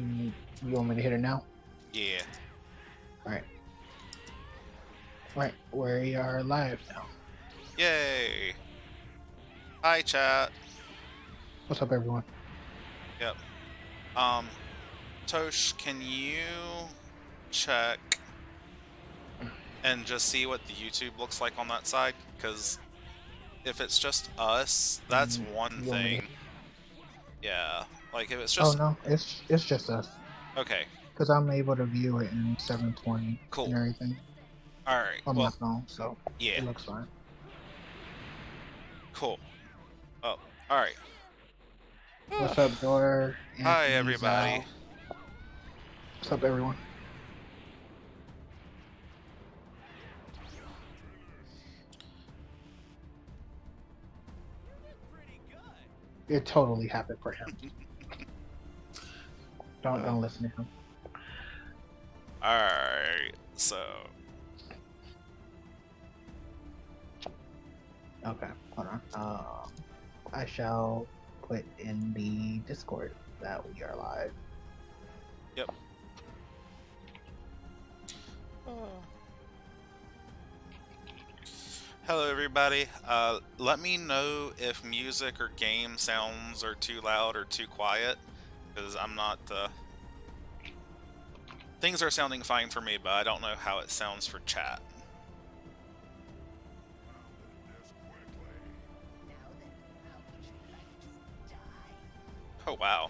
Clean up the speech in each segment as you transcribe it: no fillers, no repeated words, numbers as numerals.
You want me to hit it now? Yeah. Alright. Right, we are live now. Yay. Hi, chat. What's up, everyone? Yep. Tosh, can you check and just see what the YouTube looks like on that side? Because if it's just us, that's one You want me to thing. Yeah. Like, if it's Oh just... no, it's just us. Okay. Because I'm able to view it in 720 Cool. and everything Alright. on Well, my phone, so yeah. it looks fine. Cool. Oh, alright. What's up, Dor? Hi, Anthony, everybody. Zal? What's up, everyone? It totally happened for him. Don't listen to him. Alright, so... Okay, hold on. I shall put in the Discord that we are live. Yep. Hello, everybody. Let me know if music or game sounds are too loud or too quiet, because I'm not... Things are sounding fine for me, but I don't know how it sounds for chat. Oh, wow.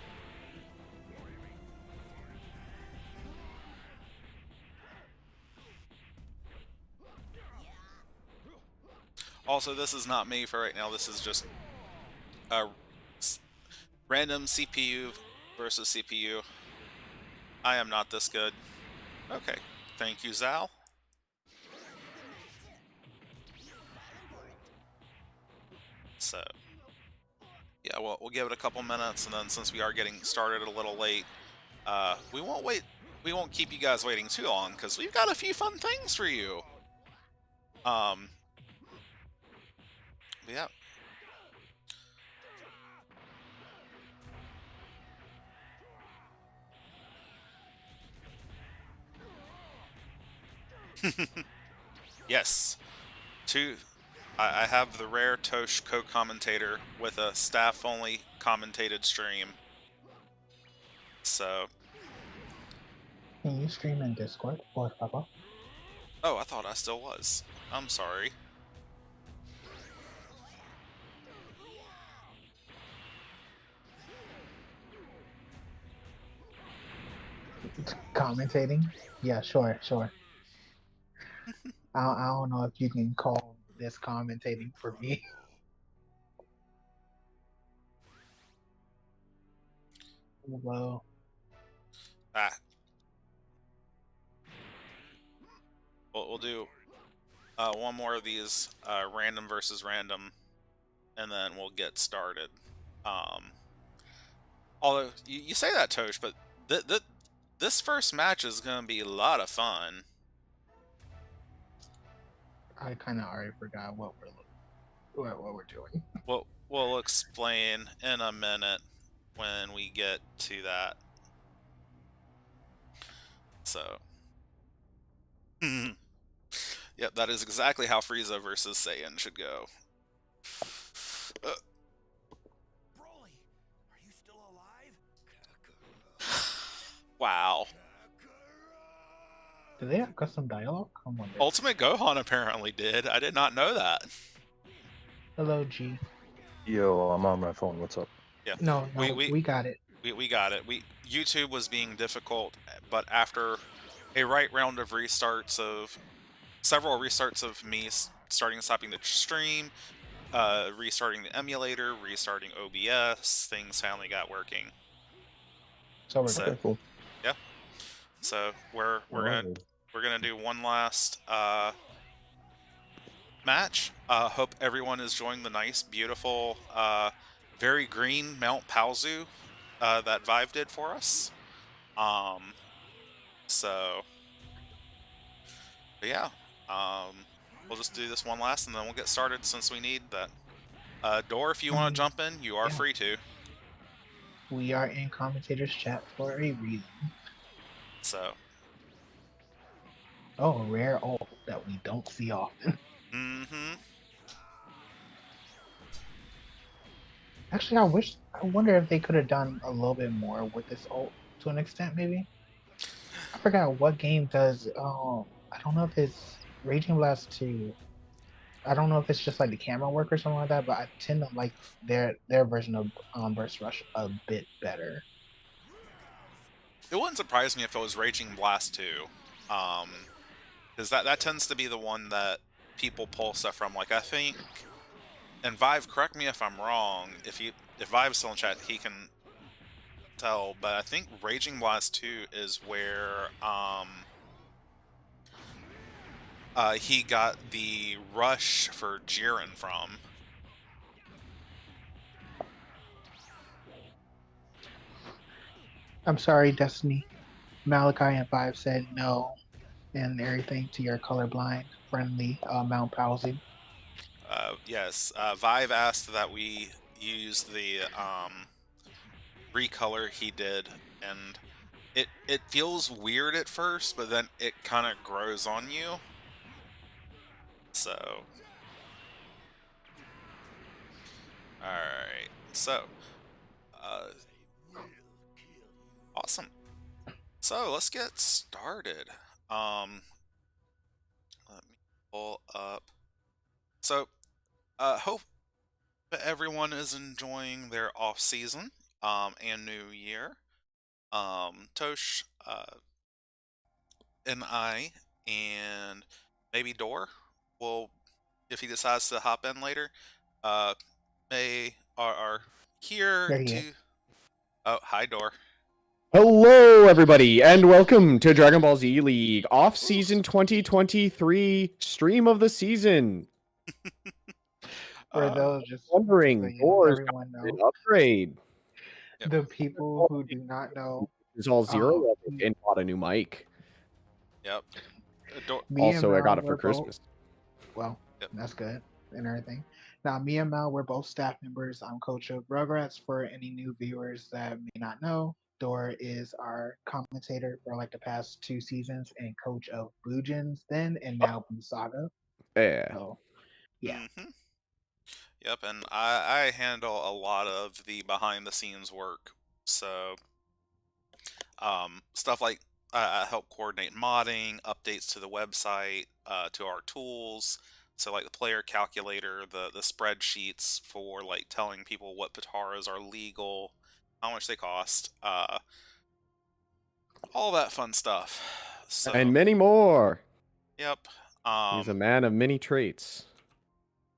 Also, this is not me for right now. This is just a random CPU versus CPU. I am not this good. Okay. Thank you, Zal. So, yeah, well, we'll give it a couple minutes, and then since we are getting started a little late, we won't keep you guys waiting too long, because we've got a few fun things for you. Yeah. Yes. I have the rare Tosh co-commentator with a staff-only commentated stream. So... Can you stream in Discord, or Papa? Oh, I thought I still was. I'm sorry. Commentating? Yeah, sure. I don't know if you can call this commentating for me. Well, Ah. We'll do one more of these random versus random, and then we'll get started. Although, you say that, Tosh, but this first match is going to be a lot of fun. I kind of already forgot what we're doing. We'll explain in a minute when we get to that. So, yep, that is exactly how Frieza versus Saiyan should go. Broly, are you still alive? Wow. Do they have custom dialogue? I wonder. Ultimate Gohan apparently did. I did not know that. Hello, G. Yo, I'm on my phone. What's up? Yeah. No, we got it. We got it. YouTube was being difficult, but after a right round of restarts of several restarts of me starting and stopping the stream, restarting the emulator, restarting OBS, things finally got working. So we're Okay, cool. Yeah. So we're gonna do one last match. Hope everyone is enjoying the nice, beautiful, very green Mount Paozu that Vive did for us. So, but yeah, we'll just do this one last, and then we'll get started since we need that. Dor, if you want to jump in, you are free to. we are in commentators chat for a reason. So, Oh, a rare ult that we don't see often. mm-hmm. Actually, I wonder if they could have done a little bit more with this ult to an extent, maybe. I forgot what game does. I don't know if it's Raging Blast 2. I don't know if it's just like the camera work or something like that, but I tend to like their version of Burst Rush a bit better. It wouldn't surprise me if it was Raging Blast 2. Because that tends to be the one that people pull stuff from. Like, I think, and Vive, correct me if I'm wrong, if Vive's still in chat, he can tell, but I think Raging Blast 2 is where, he got the rush for Jiren from. I'm sorry, Destiny. Malachi and Five said no and everything to your colorblind friendly Mount Palsy. Yes, Vive asked that we use the, recolor he did, and it feels weird at first, but then it kind of grows on you. So, alright, so, awesome. So, let's get started. Let me pull up. So, hope that everyone is enjoying their off season, and new year. Tosh, and I, and maybe Door will, if he decides to hop in later, uh, are here There he to. is. Oh, hi, Door. Hello, everybody, and welcome to Dragon Ball Z League Off-Season 2023 Stream of the Season. For Uh, those just so Wondering, Doors got everyone an know, upgrade. Yep. the people who do not know, It's all zero level um, and bought a new mic. Yep. Door. me and Also, I Mal got it for were both. Christmas. Well, Yep. that's good and everything. Now, me and Mel, we're both staff members. I'm coach of Rugrats. For any new viewers that may not know, Dor is our commentator for like the past 2 seasons and coach of Blue Gens then and now Blue Saga. Yeah. So, yeah. Mm-hmm. Yep, and I handle a lot of the behind the scenes work. So, stuff like I help coordinate modding, updates to the website, to our tools. So like the player calculator, the spreadsheets for like telling people what Pataras are legal, how much they cost, all that fun stuff. So, And many more. yep. He's a man of many traits.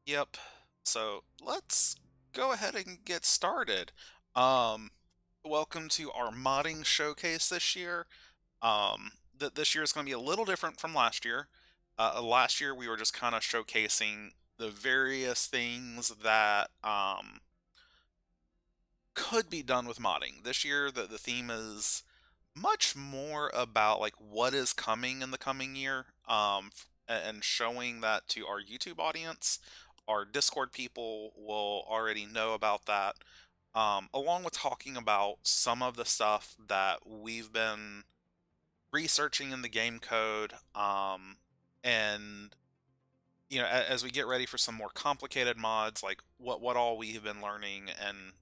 Yep. So let's go ahead and get started. Welcome to our modding showcase this year. This year is going to be a little different from last year. Last year we were just kind of showcasing the various things that could be done with modding. This year the theme is much more about like what is coming in the coming year, and showing that to our YouTube audience. Our Discord people will already know about that, along with talking about some of the stuff that we've been researching in the game code, and as we get ready for some more complicated mods, like what all we have been learning, and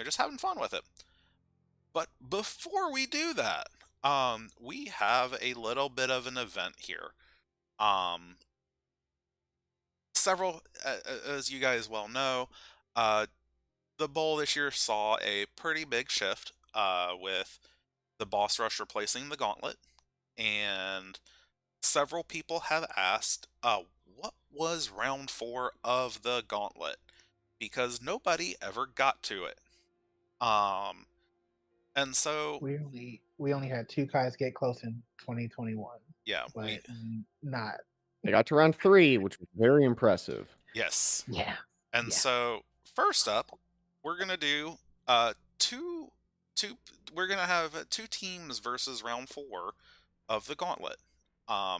just having fun with it. But before we do that, we have a little bit of an event here. Several, as you guys well know, the bowl this year saw a pretty big shift, with the boss rush replacing the gauntlet, and several people have asked, what was round 4 of the gauntlet? Because nobody ever got to it. And so We only had 2 guys get close in 2021. yeah, but not. They got to round 3, which was very impressive. yes. Yeah. And Yeah. so first up, we're gonna do two we're gonna have 2 teams versus round 4 of the gauntlet.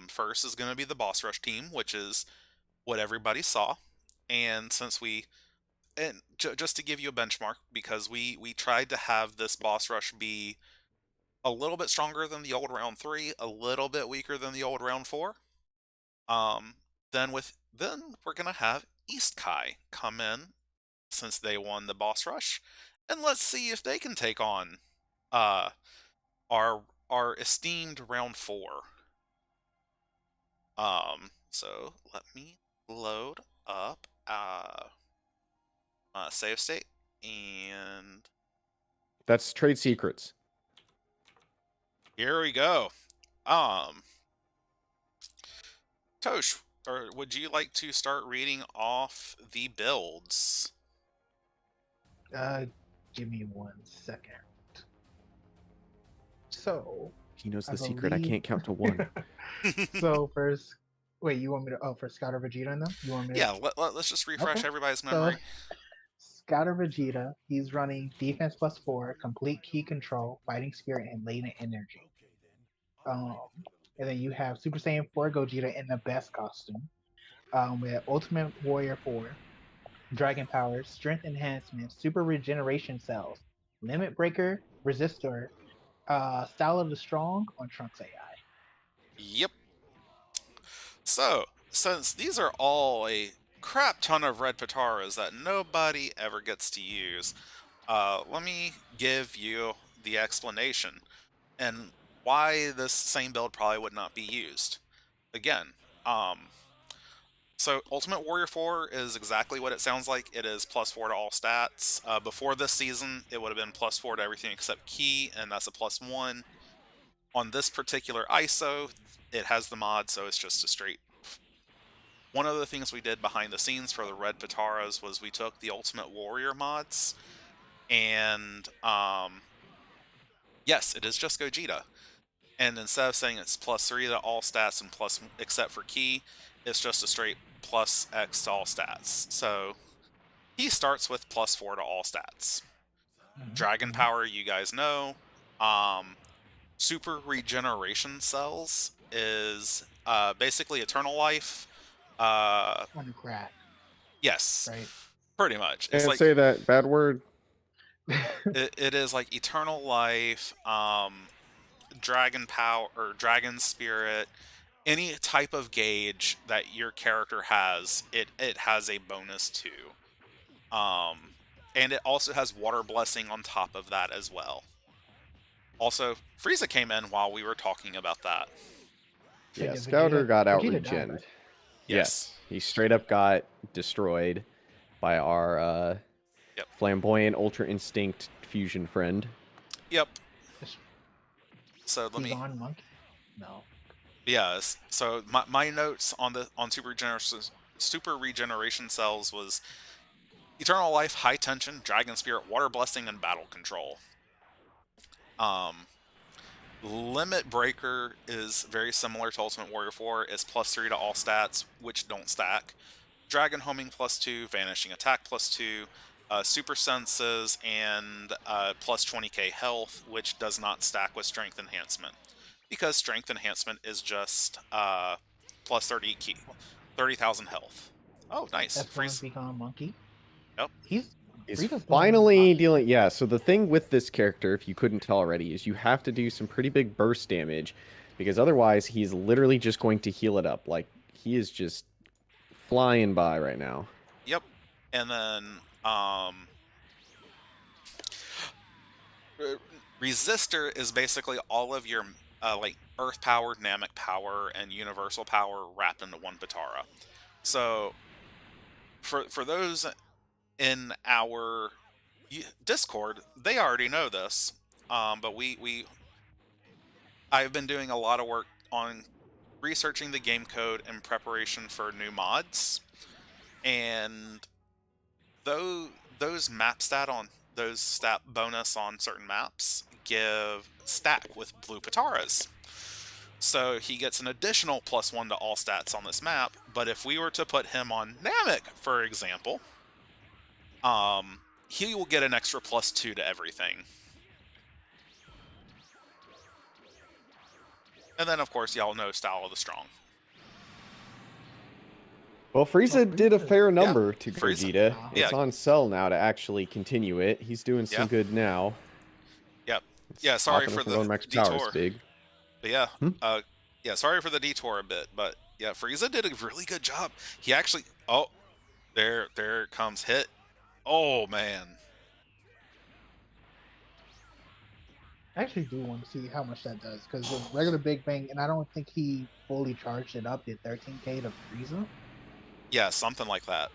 First is gonna be the boss rush team, which is what everybody saw. And since we and just to give you a benchmark, because we tried to have this boss rush be a little bit stronger than the old round 3, a little bit weaker than the old round 4. Um, then we're gonna have East Kai come in since they won the boss rush, and let's see if they can take on uh our esteemed round 4. So let me load up save state, and That's trade secrets. here we go. Um, Tosh, or would you like to start reading off the builds? Give me 1 second. So, He knows I the secret. I believe. can't count to 1. So first, wait, you want me to? Oh, for Scott or Vegeta in them? You want me to? Yeah, let's just refresh Okay. everybody's So, memory. Scott or Vegeta, he's running defense +4, complete key control, fighting spirit, and latent energy. Um, and then you have Super Saiyan 4 Gogeta in the best costume, with Ultimate Warrior 4, Dragon Power, Strength Enhancement, Super Regeneration Cells, Limit Breaker, Resistor, Style of the Strong on Trunks AI. Yep. So, since these are all a crap ton of red Pataras that nobody ever gets to use, let me give you the explanation and why this same build probably would not be used. Again, so Ultimate Warrior 4 is exactly what it sounds like. It is +4 to all stats. Before this season, it would have been +4 to everything except key, and that's a +1. On this particular ISO, it has the mod, so it's just a straight. One of the things we did behind the scenes for the red Pataras was we took the Ultimate Warrior mods, and yes, it is just Gogeta. And instead of saying it's +3 to all stats and plus except for key, it's just a straight +X to all stats. So he starts with +4 to all stats. Dragon Power, you guys know. Super Regeneration Cells is basically Eternal Life. On the crack, Yes, right? pretty much. It's Can't like say that bad word. it is like Eternal Life, Dragon Power or Dragon Spirit. Any type of gauge that your character has, it has a bonus to. And it also has Water Blessing on top of that as well. Also, Frieza came in while we were talking about that. Wait, Yeah, did Scouter Vegeta? got out Vegeta died, regened. right? Yes. Yes, he straight up got destroyed by our Yep. flamboyant Ultra Instinct fusion friend. Yep. This- So let He's me. on Monkey. No. Yes. So my notes on Super Regeneration Cells was Eternal Life, High Tension, Dragon Spirit, Water Blessing, and Battle Control. Limit Breaker is very similar to Ultimate Warrior 4. It's +3 to all stats, which don't stack. Dragon Homing +2, Vanishing Attack +2, Super Senses, and +20k health, which does not stack with Strength Enhancement. Because Strength Enhancement is just plus 30,000 health. Oh, nice. F1 Freeze. become Monkey. Yep. He's Frieza's finally doing dealing. Yeah, so the thing with this character, if you couldn't tell already, is you have to do some pretty big burst damage, because otherwise he's literally just going to heal it up. Like, he is just flying by right now. Yep. And then Resistor is basically all of your like Earth Power, Namek Power, and Universal Power wrapped into one Patara. So for those in our Discord, they already know this. But I've been doing a lot of work on researching the game code in preparation for new mods, and those stat bonus on certain maps give stack with blue Pataras. So he gets an additional +1 to all stats on this map, but if we were to put him on Namek, for example, he will get an extra +2 to everything. And then, of course, y'all know Style of the Strong. Well, Frieza did a Frieza- fair number to Frieza. Gogeta. Yeah. It's on Cell now to actually continue it. He's doing some Yeah. good now. Yep. It's Yeah, sorry stopping him for from the going max power is detour. big. But yeah, Hmm? yeah, sorry for the detour a bit, but yeah, Frieza did a really good job. He actually, oh, there comes hit. Oh man, I actually do want to see how much that does because the regular Big Bang, and I don't think he fully charged it up, did 13k to Frieza. yeah, something like that.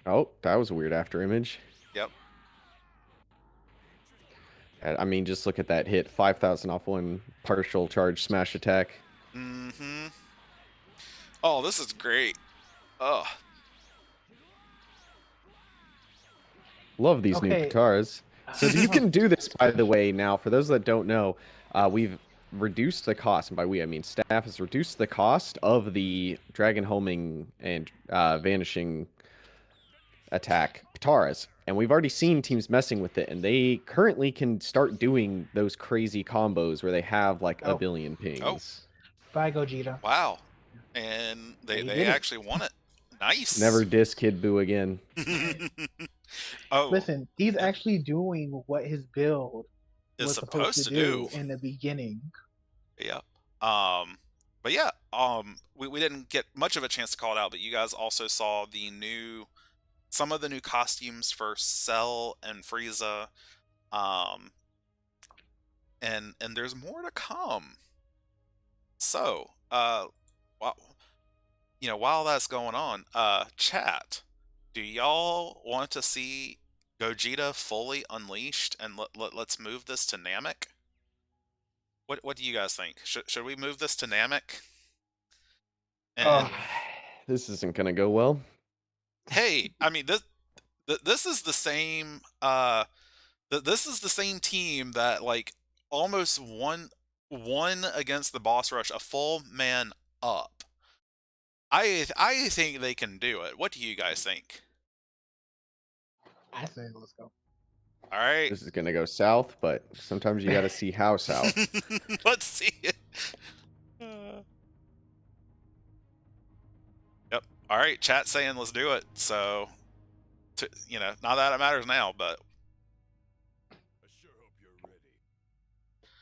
Oh, that was a weird after image. Yep. I mean, just look at that hit. 5,000 off one partial charge smash attack. Mm-hmm. Oh, this is great. Oh, Love these new Okay. Katars. So you can do this, by the way, now. For those that don't know, we've reduced the cost, and by we, I mean staff has reduced the cost of the Dragon Homing and Vanishing attack Kataras. And we've already seen teams messing with it, and they currently can start doing those crazy combos where they have like a Oh. billion pings. Bye, Gogeta. wow. And Yeah, he they did it. actually won it. Nice. Never diss Kid Buu again. Oh, Listen, he's actually doing what his build is was supposed to do in the beginning. Yeah. But yeah, we didn't get much of a chance to call it out, but you guys also saw some of the new costumes for Cell and Frieza. And there's more to come. So, while that's going on, chat, do y'all want to see Gogeta fully unleashed and let's move this to Namek? What do you guys think? Should we move this to Namek? And This isn't gonna go well. hey, I mean this is the same this is the same team that like almost won against the boss rush a full man up. I think they can do it. What do you guys think? I say let's go. All right. This is gonna go south, but sometimes you gotta see how south. Let's see it. Yep. All right. Chat saying let's do it. So, not that it matters now, but I sure hope you're ready.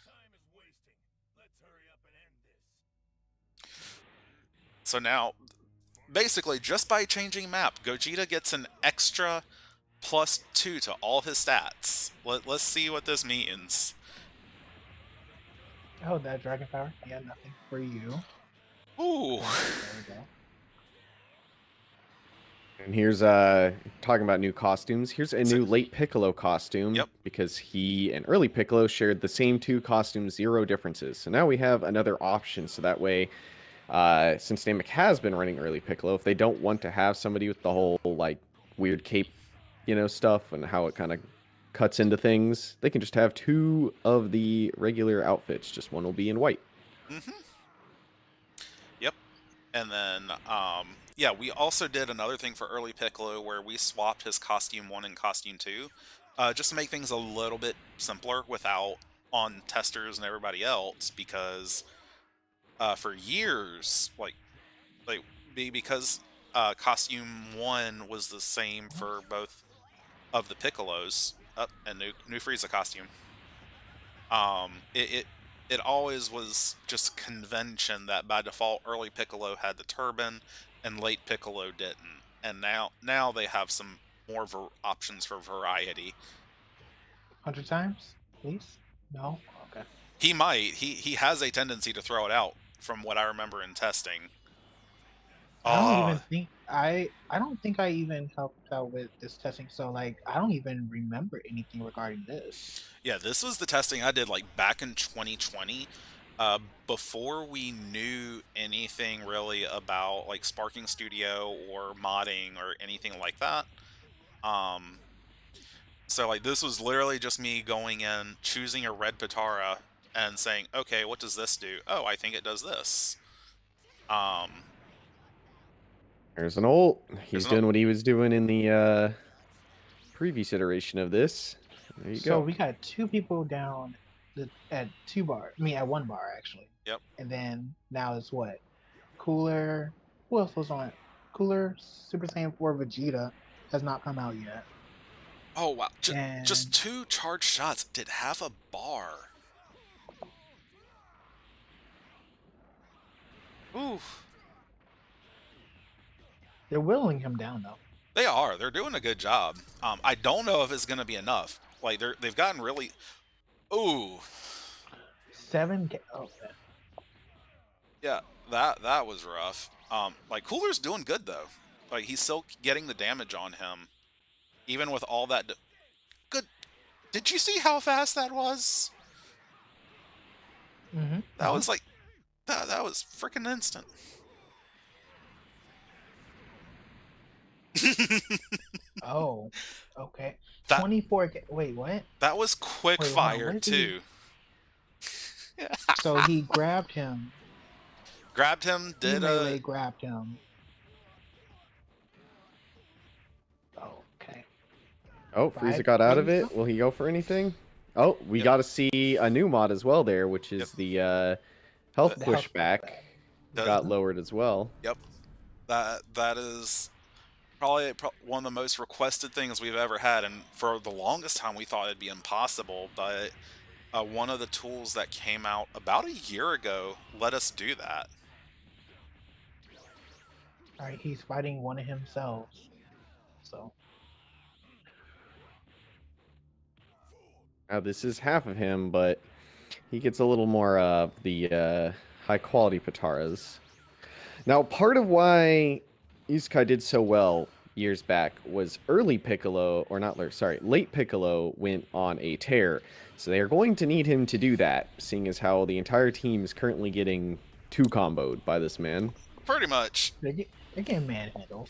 Time is wasting. Let's hurry up and end this. so now, basically, just by changing map, Gogeta gets an extra +2 to all his stats. Let's see what this means. Oh, that dragon power? Yeah, nothing for you. Ooh. There we go. And here's talking about new costumes. Here's a new late Piccolo costume. Yep. Because he and early Piccolo shared the same two costumes, 0 differences. So now we have another option. So that way, since Namek has been running early Piccolo, if they don't want to have somebody with the whole like weird cape, stuff and how it kind of cuts into things, they can just have 2 of the regular outfits. Just one will be in white. Mm-hmm. Yep. And then, yeah, we also did another thing for early Piccolo where we swapped his costume 1 and costume 2, just to make things a little bit simpler without on testers and everybody else, because for years, because costume 1 was the same for both of the Piccolos, and new Frieza costume. It always was just convention that by default early Piccolo had the turban and late Piccolo didn't, and now they have some more options for variety. 100 times, please? No? Okay. He might. He has a tendency to throw it out, from what I remember in testing. I don't even think I don't think I even helped out with this testing, so like I don't even remember anything regarding this. Yeah, this was the testing I did like back in 2020, before we knew anything really about like Sparking Studio or modding or anything like that. So like this was literally just me going in, choosing a red Patara, and saying, okay, what does this do? Oh, I think it does this. There's an ult. He's There's an doing what he was doing in the previous iteration of this. There you So go. we got 2 people down at 2 bar. I mean at 1 bar actually. Yep. And then now it's what? Cooler. Who else was on it? Cooler Super Saiyan 4 Vegeta has not come out yet. Oh wow, just And 2 charged shots did have a bar. Ooh, they're whittling him down though. they are. They're doing a good job. I don't know if it's gonna be enough. Like they've gotten really. Ooh, 7. Oh, yeah, that was rough. Like Cooler's doing good though. Like he's still getting the damage on him, even with all that. Good. Did you see how fast that was? That was like that was freaking instant. Oh, okay. That 24. Wait, what? that was quick Wait, hold on. fire What is too. So he grabbed him. Grabbed him, did Melee a grabbed him. Okay. Oh, Frieza Five got out of Frieza? it. Will he go for anything? Oh, we Yep. got to see a new mod as well there, which is Yep. the health The health pushback Does- got lowered as well. Yep. That is probably one of the most requested things we've ever had, and for the longest time we thought it'd be impossible, but one of the tools that came out about a year ago let us do that. All right, he's fighting one of himself. So Now this is half of him, but he gets a little more of the high quality Pataras. Now, part of why Isekai did so well years back was early Piccolo, or not, sorry, late Piccolo went on a tear. So they are going to need him to do that, seeing as how the entire team is currently getting 2 comboed by this man. Pretty much. they're getting manhandled.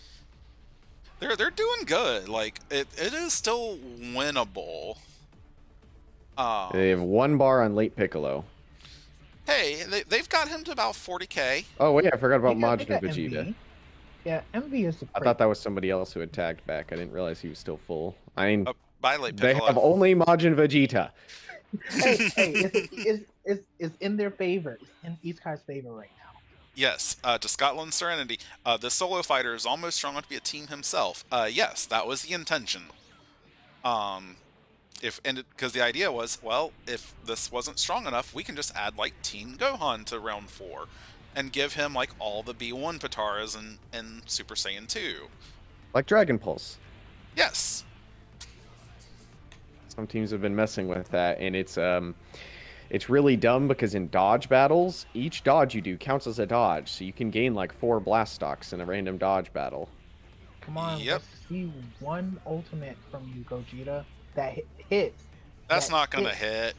They're doing good. Like it is still winnable. They have 1 bar on late Piccolo. Hey, they've got him to about 40k. Oh, wait, I forgot about They Majin got Vegeta. MV. Yeah, MV is the. I thought that was somebody else who had tagged back. I didn't realize he was still full. I mean, By late they Piccolo. have only Majin Vegeta. hey, it's in their favor. It's in Isekai's favor right now. Yes, to Scotland's Serenity. The solo fighter is almost strong enough to be a team himself. Yes, that was the intention. Because the idea was, well, if this wasn't strong enough, we can just add like Teen Gohan to round 4, and give him like all the B1 Pataras in Super Saiyan 2. Like Dragon Pulse. Yes. Some teams have been messing with that, and it's really dumb because in dodge battles, each dodge you do counts as a dodge, so you can gain like 4 blast stocks in a random dodge battle. Come on, Yep. let's see one ultimate from you, Gogeta, that hits. That's That not gonna hits. hit.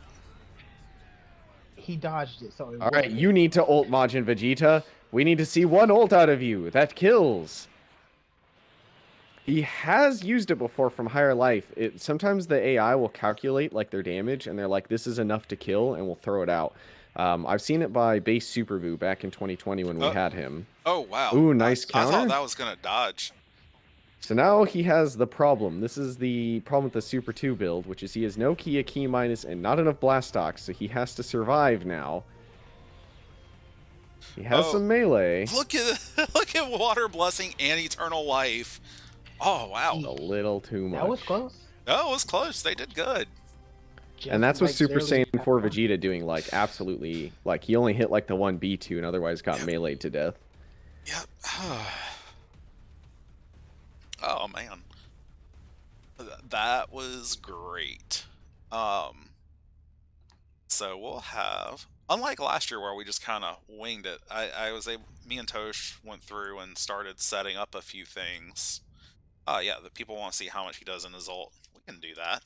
He dodged it, so it All right, wouldn't you hit. need to ult Majin Vegeta. We need to see 1 ult out of you. That kills. He has used it before from Higher Life. Sometimes the AI will calculate like their damage, and they're like, this is enough to kill, and we'll throw it out. I've seen it by Base Super Boo back in 2020 when we had him. Oh wow. Ooh, nice I thought counter. that was gonna dodge. So now he has the problem. This is the problem with the Super 2 build, which is he has no Kia, Key minus, and not enough blast stocks, so he has to survive now. He has some melee. Look at Water Blessing and Eternal Life. Oh wow. A little too much. That was close. Oh, it was close. They did good. And that's what Just Super barely Saiyan 4 got Vegeta doing, like, absolutely, like, he only hit, like, the 1 B2 and otherwise got meleeed to death. Yep. Oh man. That was great. So we'll have, unlike last year where we just kind of winged it, me and Tosh went through and started setting up a few things. Yeah, the people want to see how much he does in his ult. We can do that.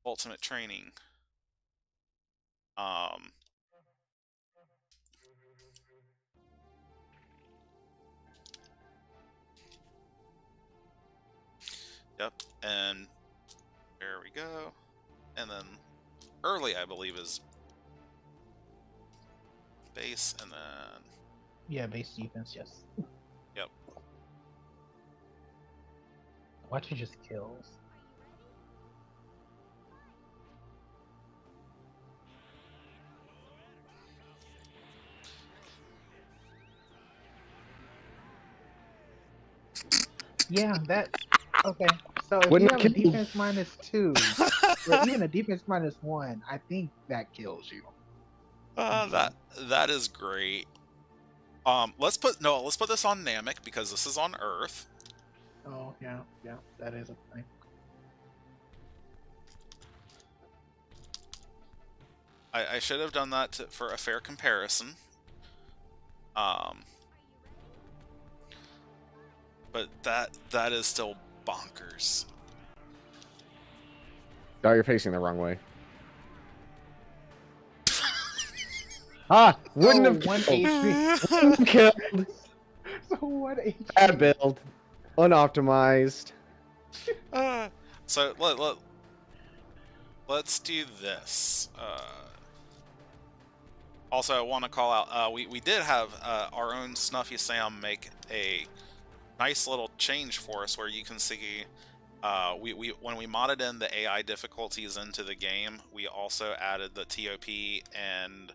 Ultimate training. Yep, and there we go. And then early, I believe, is base, and then Yeah, base defense, yes. yep. Watch it just kills. Yeah, that okay. So if you Wouldn't have a have killed. defense -2, or even a defense -1, I think that kills you. That is great. Let's put this on Namek because this is on Earth. Oh yeah, yeah, that is a thing. I should have done that for a fair comparison. But that is still bonkers. Oh, you're facing the wrong way. Ah, wouldn't Oh, have one killed. HP. Wouldn't have killed. So what HP? Bad build. Unoptimized. So let's do this. Also, I want to call out. We did have our own Snuffy Sam make a nice little change for us, where you can see. When we modded in the AI difficulties into the game, we also added the TOP and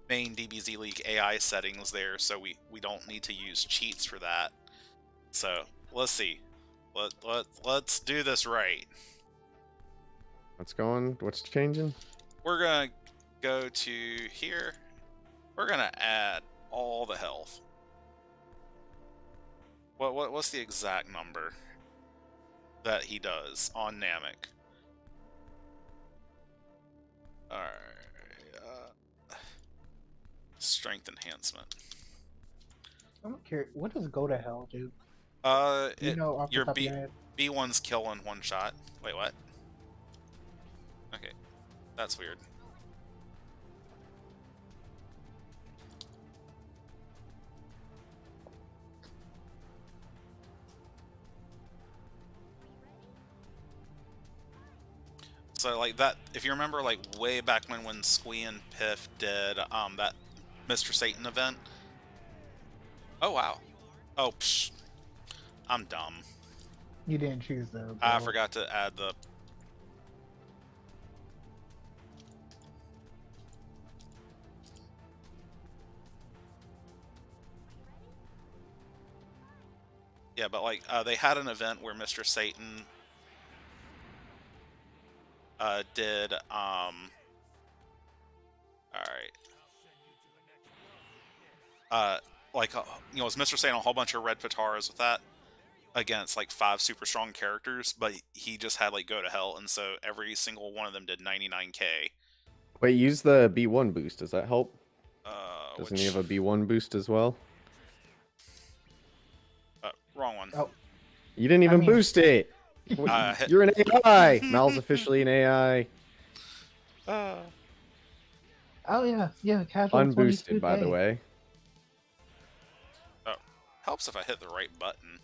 main DBZ League AI settings there, so we don't need to use cheats for that. So let's see. Let's do this right. What's going? What's changing? We're gonna go to here. We're gonna add all the health. What's the exact number that he does on Namek? Alright. Strength enhancement. I'm curious. What does go to hell do? You know, off the Your top of your head? B1's kill in one shot. Wait, what? Okay, that's weird. So like that, if you remember, like way back when Squee and Piff did that Mr. Satan event. Oh wow. Oh, psh. I'm dumb. You didn't choose the. I forgot to add the. Yeah, but like they had an event where Mr. Satan did all right. Like you know, it was Mr. Satan a whole bunch of red Pataras with that against like 5 super strong characters, but he just had like go to hell, and so every single one of them did 99k. Wait, use the B1 boost. Does that help? Doesn't Which, he have a B1 boost as well? wrong one. Oh, You didn't even mean- boost it. You're an AI. Mal's officially an AI. oh yeah, yeah. Casual Unboosted, by the 22K. way. Oh, helps if I hit the right button.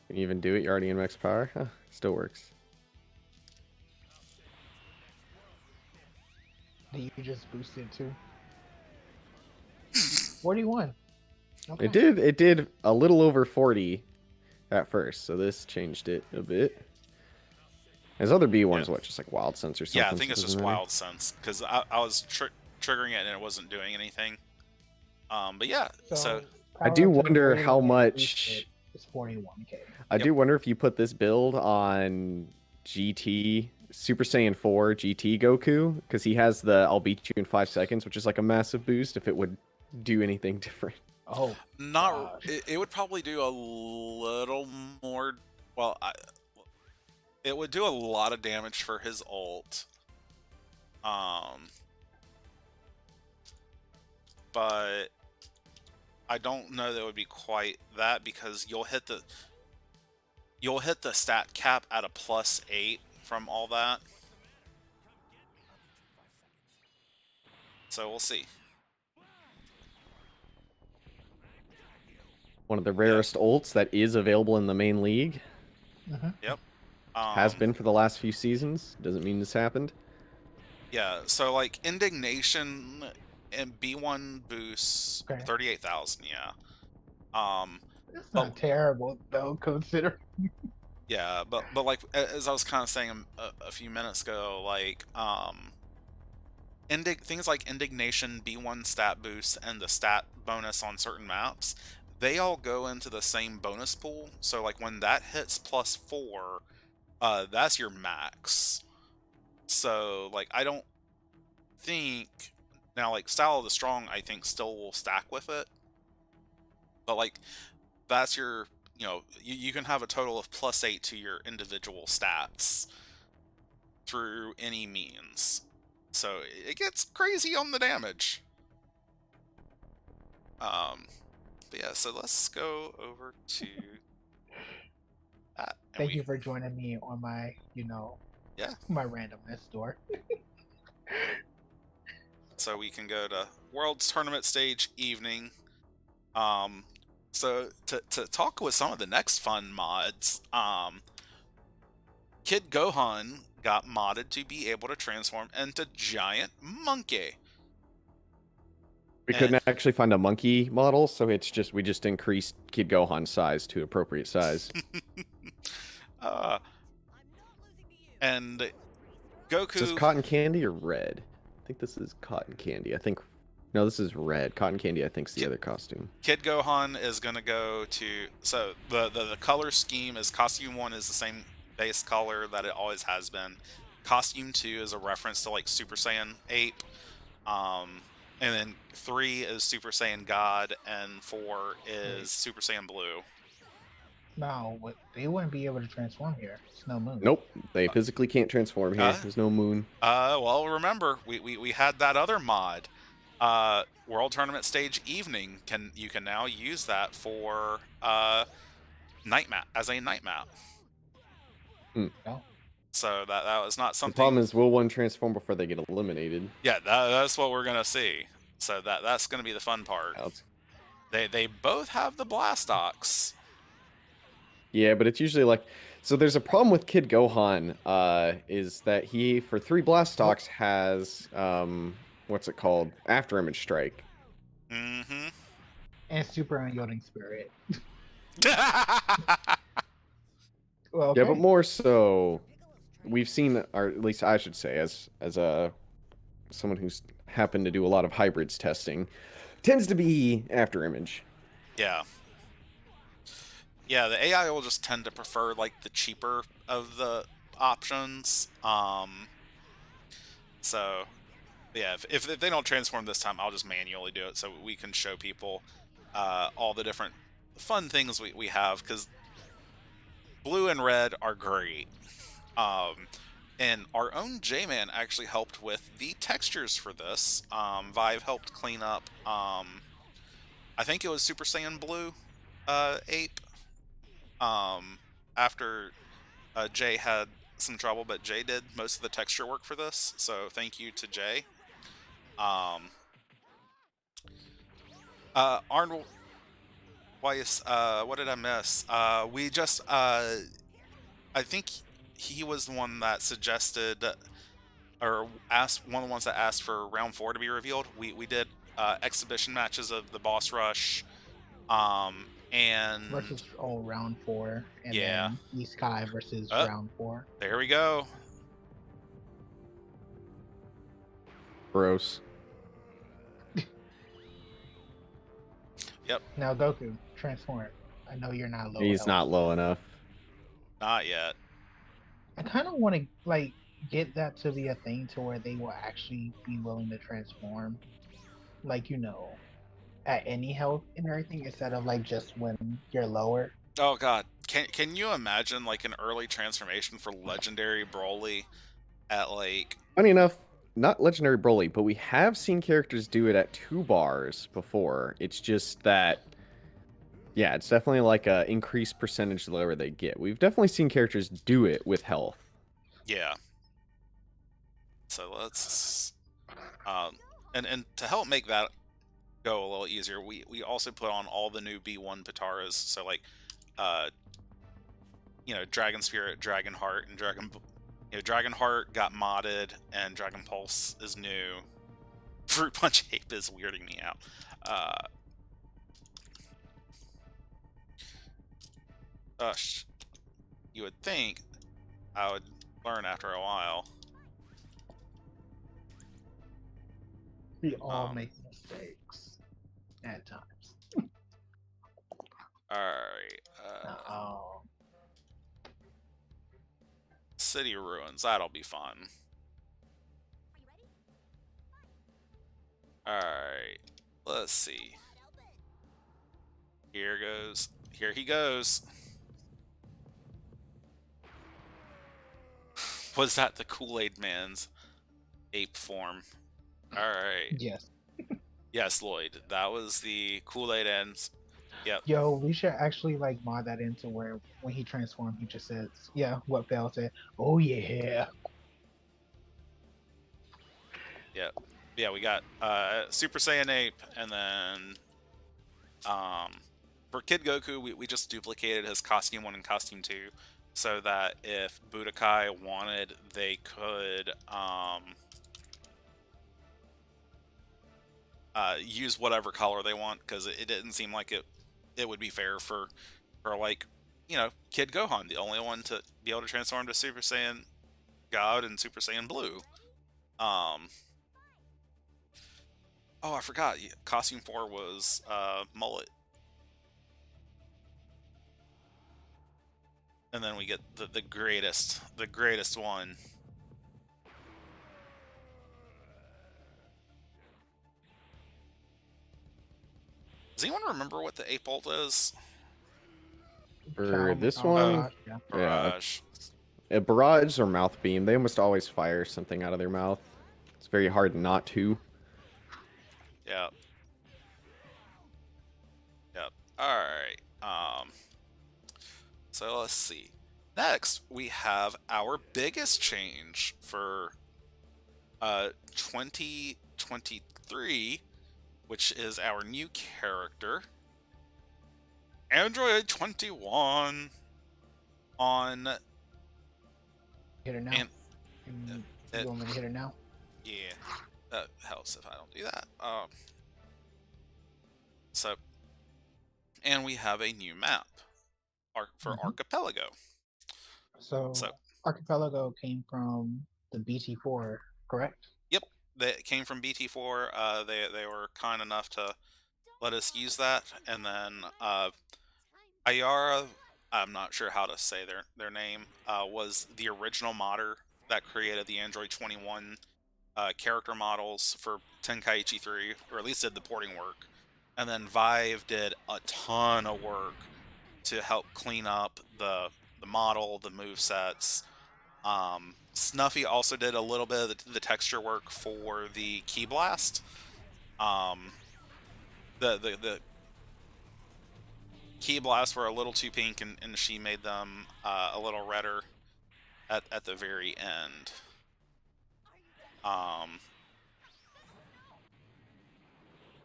Can you even do it? You're already in max power. Huh, still works. Do you just boost it too? 41. Okay. It did a little over 40 at first, so this changed it a bit. His other B1's what, just like wild sense or something? Yeah, I think it's so it just doesn't matter? wild sense because I was triggering it and it wasn't doing anything. But yeah, so I do wonder how much. It's 41k. I do wonder if you put this build on GT Super Saiyan 4 GT Goku, because he has the "I'll beat you in 5 seconds," which is like a massive boost. If it would do anything different. Oh, not it would probably do a little more. Well, it would do a lot of damage for his ult. But I don't know that it would be quite that, because you'll hit the stat cap at a +8 from all that. So we'll see. One of the rarest ults that is available in the main league. Yep. Has been for the last few seasons. Doesn't mean this happened. Yeah, so like Indignation and B1 boosts 38,000, yeah. It's not terrible though, considering. Yeah, but like as I was kind of saying a few minutes ago, like things like Indignation, B1 stat boost, and the stat bonus on certain maps, they all go into the same bonus pool. So like when that hits +4, that's your max. So like I don't think now like Style of the Strong I think still will stack with it, but like that's your you can have a total of +8 to your individual stats through any means. So it gets crazy on the damage. But yeah, so let's go over to that. And Thank you for joining me on my, yeah. my randomness store. So we can go to World's Tournament Stage Evening. So to talk with some of the next fun mods, Kid Gohan got modded to be able to transform into Giant Monkey. We couldn't actually find a monkey model, so we just increased Kid Gohan's size to appropriate size. And Goku. Is this cotton candy or red? I think this is cotton candy. No, this is red. Cotton candy, I think, is the other costume. Kid Gohan is gonna go to the color scheme is costume 1 is the same base color that it always has been. Costume 2 is a reference to like Super Saiyan Ape. And then 3 is Super Saiyan God, and 4 is Super Saiyan Blue. No, they wouldn't be able to transform here. It's no moon. Nope, they physically can't transform here. There's no moon. Well, remember we had that other mod, World Tournament Stage Evening. You can now use that for night map as a night map. Oh. So that was not something. The problem is, will one transform before they get eliminated? Yeah, that's what we're gonna see. So that's gonna be the fun part. They both have the Blastox. Yeah, but it's usually like, so there's a problem with Kid Gohan, is that he, for 3 Blastox, has, what's it called? After Image Strike. Mm-hmm. And Super Unyielding Spirit. Well, okay. Yeah, but more so, we've seen, or at least I should say, as someone who's happened to do a lot of hybrids testing, tends to be After Image. Yeah. Yeah, the AI will just tend to prefer like the cheaper of the options. So yeah, if they don't transform this time, I'll just manually do it so we can show people all the different fun things we have, because blue and red are great. And our own J-Man actually helped with the textures for this. Vive helped clean up, I think it was Super Saiyan Blue Ape. After Jay had some trouble, but Jay did most of the texture work for this, so thank you to Jay. Arnold Weiss, what did I miss? We just, I think he was the one that suggested, or asked, one of the ones that asked for round 4 to be revealed. We did exhibition matches of the boss rush, and versus round 4, and yeah, then Sky versus round 4. There we go. Gross. Yep. Now Goku, transform. I know you're not low. He's not low enough. Not yet. I kind of want to like get that to be a thing to where they will actually be willing to transform, like at any health and everything, instead of like just when you're lower. Oh god, can you imagine like an early transformation for Legendary Broly at like? Funny enough, not Legendary Broly, but we have seen characters do it at 2 bars before. It's just that, yeah, it's definitely like a increased percentage the lower they get. We've definitely seen characters do it with health. Yeah. So let's, and to help make that go a little easier, we also put on all the new B1 Pataras. So like, Dragon Spirit, Dragon Heart, and Dragon Heart got modded, and Dragon Pulse is new. Fruit Punch Ape is weirding me out. You would think I would learn after a while. We all make mistakes at times. Alright. Oh, City Ruins. That'll be fun. Alright. Let's see. Here goes. Here he goes. Was that the Kool-Aid Man's ape form? Alright. yes. Yes, Lloyd. That was the Kool-Aid ends. Yep. Yo, we should actually like mod that into where when he transformed, he just says, "Yeah, what Bell said." Oh yeah. Yep. Yeah, we got Super Saiyan Ape, and then for Kid Goku, we just duplicated his costume 1 and costume 2, so that if Budokai wanted, they could use whatever color they want, because it didn't seem like it would be fair for like, you know, Kid Gohan, the only one to be able to transform to Super Saiyan God and Super Saiyan Blue. Oh, I forgot. Costume 4 was Mullet. And then we get the greatest one. Does anyone remember what the ape ult is? For this Oh, one, gosh, yeah. Barrage. a barrage or mouth beam, they almost always fire something out of their mouth. It's very hard not to. Yep. Yep. Alright. So let's see. Next, we have our biggest change for 2023, which is our new character, Android 21, on... Hit her now. And, You want me to hit her now? yeah, that helps if I don't do that. So, and we have a new map for Archipelago. So, So, Archipelago came from the BT4, correct? yep, they came from BT4. They were kind enough to let us use that, and then Ayara, I'm not sure how to say their name, was the original modder that created the Android 21 character models for Tenkaichi 3, or at least did the porting work. And then Vive did a ton of work to help clean up the model, the movesets. Snuffy also did a little bit of the texture work for the Key Blast. The Key Blasts were a little too pink, and she made them a little redder at the very end.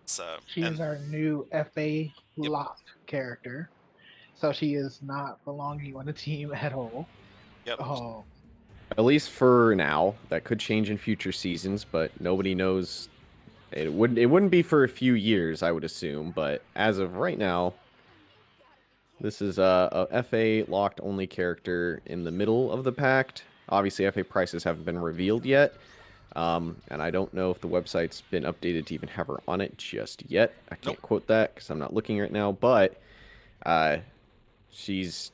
So She is our new FA locked character. So she is not belonging on the team at all. Yep. Oh, At least for now. That could change in future seasons, but nobody knows. It wouldn't be for a few years, I would assume, but as of right now, this is a FA locked only character in the middle of the pact. Obviously, FA prices haven't been revealed yet, and I don't know if the website's been updated to even have her on it just yet. I can't quote that because I'm not looking right now, but she's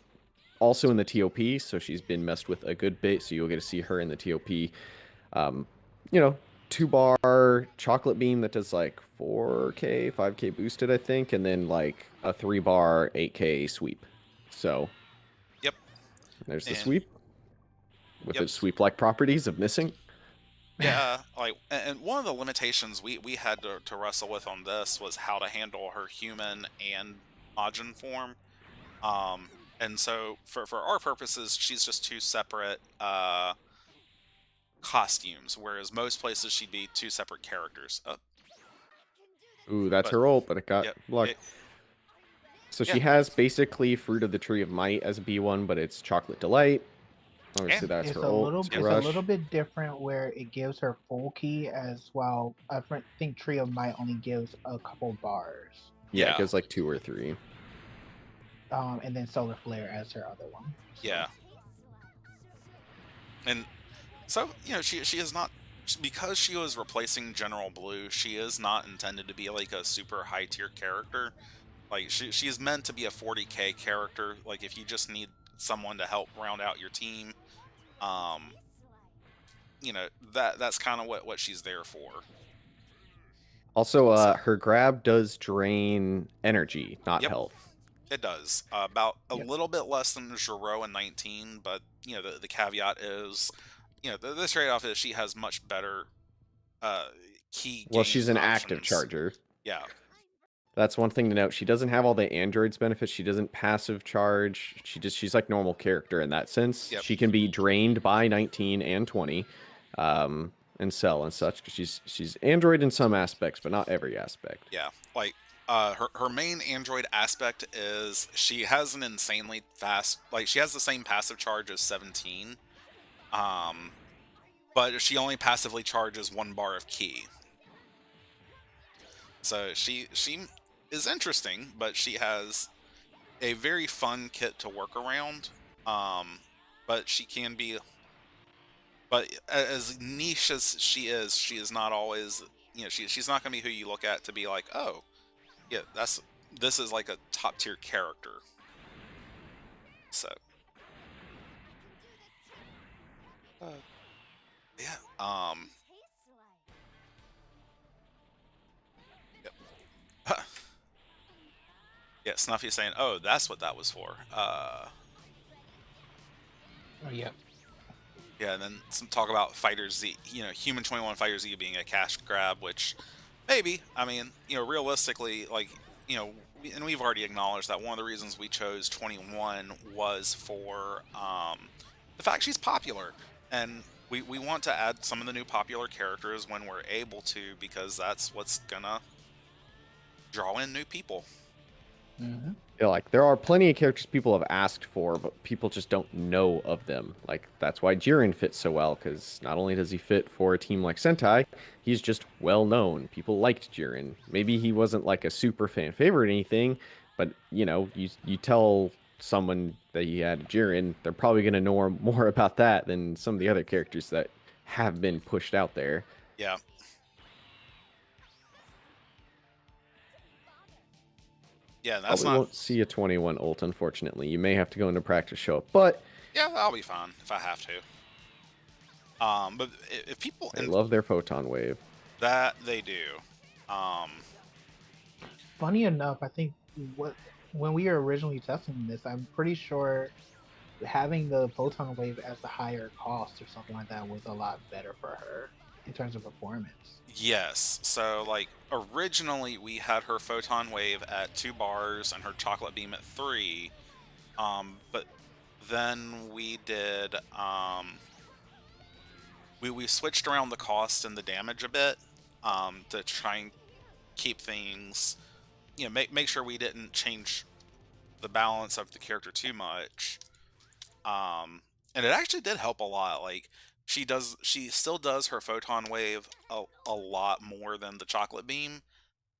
also in the TOP, so she's been messed with a good bit, so you'll get to see her in the TOP. You know, 2-bar chocolate beam that does like 4K, 5K boosted, I think, and then like a 3-bar 8K sweep. So, Yep. There's the And- sweep with Yep. its sweep-like properties of missing. Yeah, like, and one of the limitations we had to wrestle with on this was how to handle her human and Majin form. And so for our purposes, she's just 2 separate costumes, whereas most places she'd be 2 separate characters. Ooh, that's But- her ult, but it got Yep. blocked. So she yeah. has basically Fruit of the Tree of Might as B1, but it's Chocolate Delight. Obviously, that's it's her a ult. little, It's it's a Rush. little bit different where it gives her full key as well. I think Tree of Might only gives a couple bars. Yeah, Yeah. it goes like 2 or 3. And then Solar Flare as her other one. Yeah. And so, you know, she is not, because she was replacing General Blue, she is not intended to be like a super high tier character. Like she's meant to be a 40k character. Like if you just need someone to help round out your team, um, you know, that's kind of what she's there for. Also, So, her grab does drain energy, not yep, health. it does. About a Yep. little bit less than Zero in 19, but you know the caveat is, you know, the trade-off is she has much better uh, key Well, she's gain an active options. charger. Yeah, That's one thing to note. She doesn't have all the androids benefits. She doesn't passive charge. She's like normal character in that sense. yep, She can be drained by 19 and 20, and Cell and such. 'Cause she's android in some aspects, but not every aspect. yeah. Like her main android aspect is she has an insanely fast. Like she has the same passive charge as 17, but she only passively charges 1 bar of key. So she is interesting, but she has a very fun kit to work around. But she can be, but as niche as she is not always, you know, she's not going to be who you look at to be like, oh, yeah, this is like a top tier character. So, yeah, yep. Yeah, Snuffy is saying, oh, that's what that was for. Oh, yep. Yeah, and then some talk about Fighter Z, you know, Human 21 Fighter Z being a cash grab, which maybe, I mean, you know, realistically, like, you know, and we've already acknowledged that one of the reasons we chose 21 was for the fact she's popular. And we want to add some of the new popular characters when we're able to, because that's what's gonna draw in new people. Mm-hmm. Yeah, like there are plenty of characters people have asked for, but people just don't know of them. Like that's why Jiren fits so well, because not only does he fit for a team like Sentai, he's just well known. People liked Jiren. Maybe he wasn't like a super fan favorite or anything, but you know, you tell someone that you had Jiren, they're probably gonna know more about that than some of the other characters that have been pushed out there. Yeah. Yeah, But that's we not. won't see a 21 ult, unfortunately. You may have to go into practice show up, but Yeah, I'll be fine if I have to. But if people I love their photon wave. that they do, Funny enough, I think when we were originally testing this, I'm pretty sure having the photon wave as a higher cost or something like that was a lot better for her in terms of performance. yes. So like originally we had her photon wave at 2 bars and her chocolate beam at 3. But then we did we switched around the cost and the damage a bit to try and keep things, you know, make sure we didn't change the balance of the character too much. And it actually did help a lot. Like she still does her photon wave a lot more than the chocolate beam.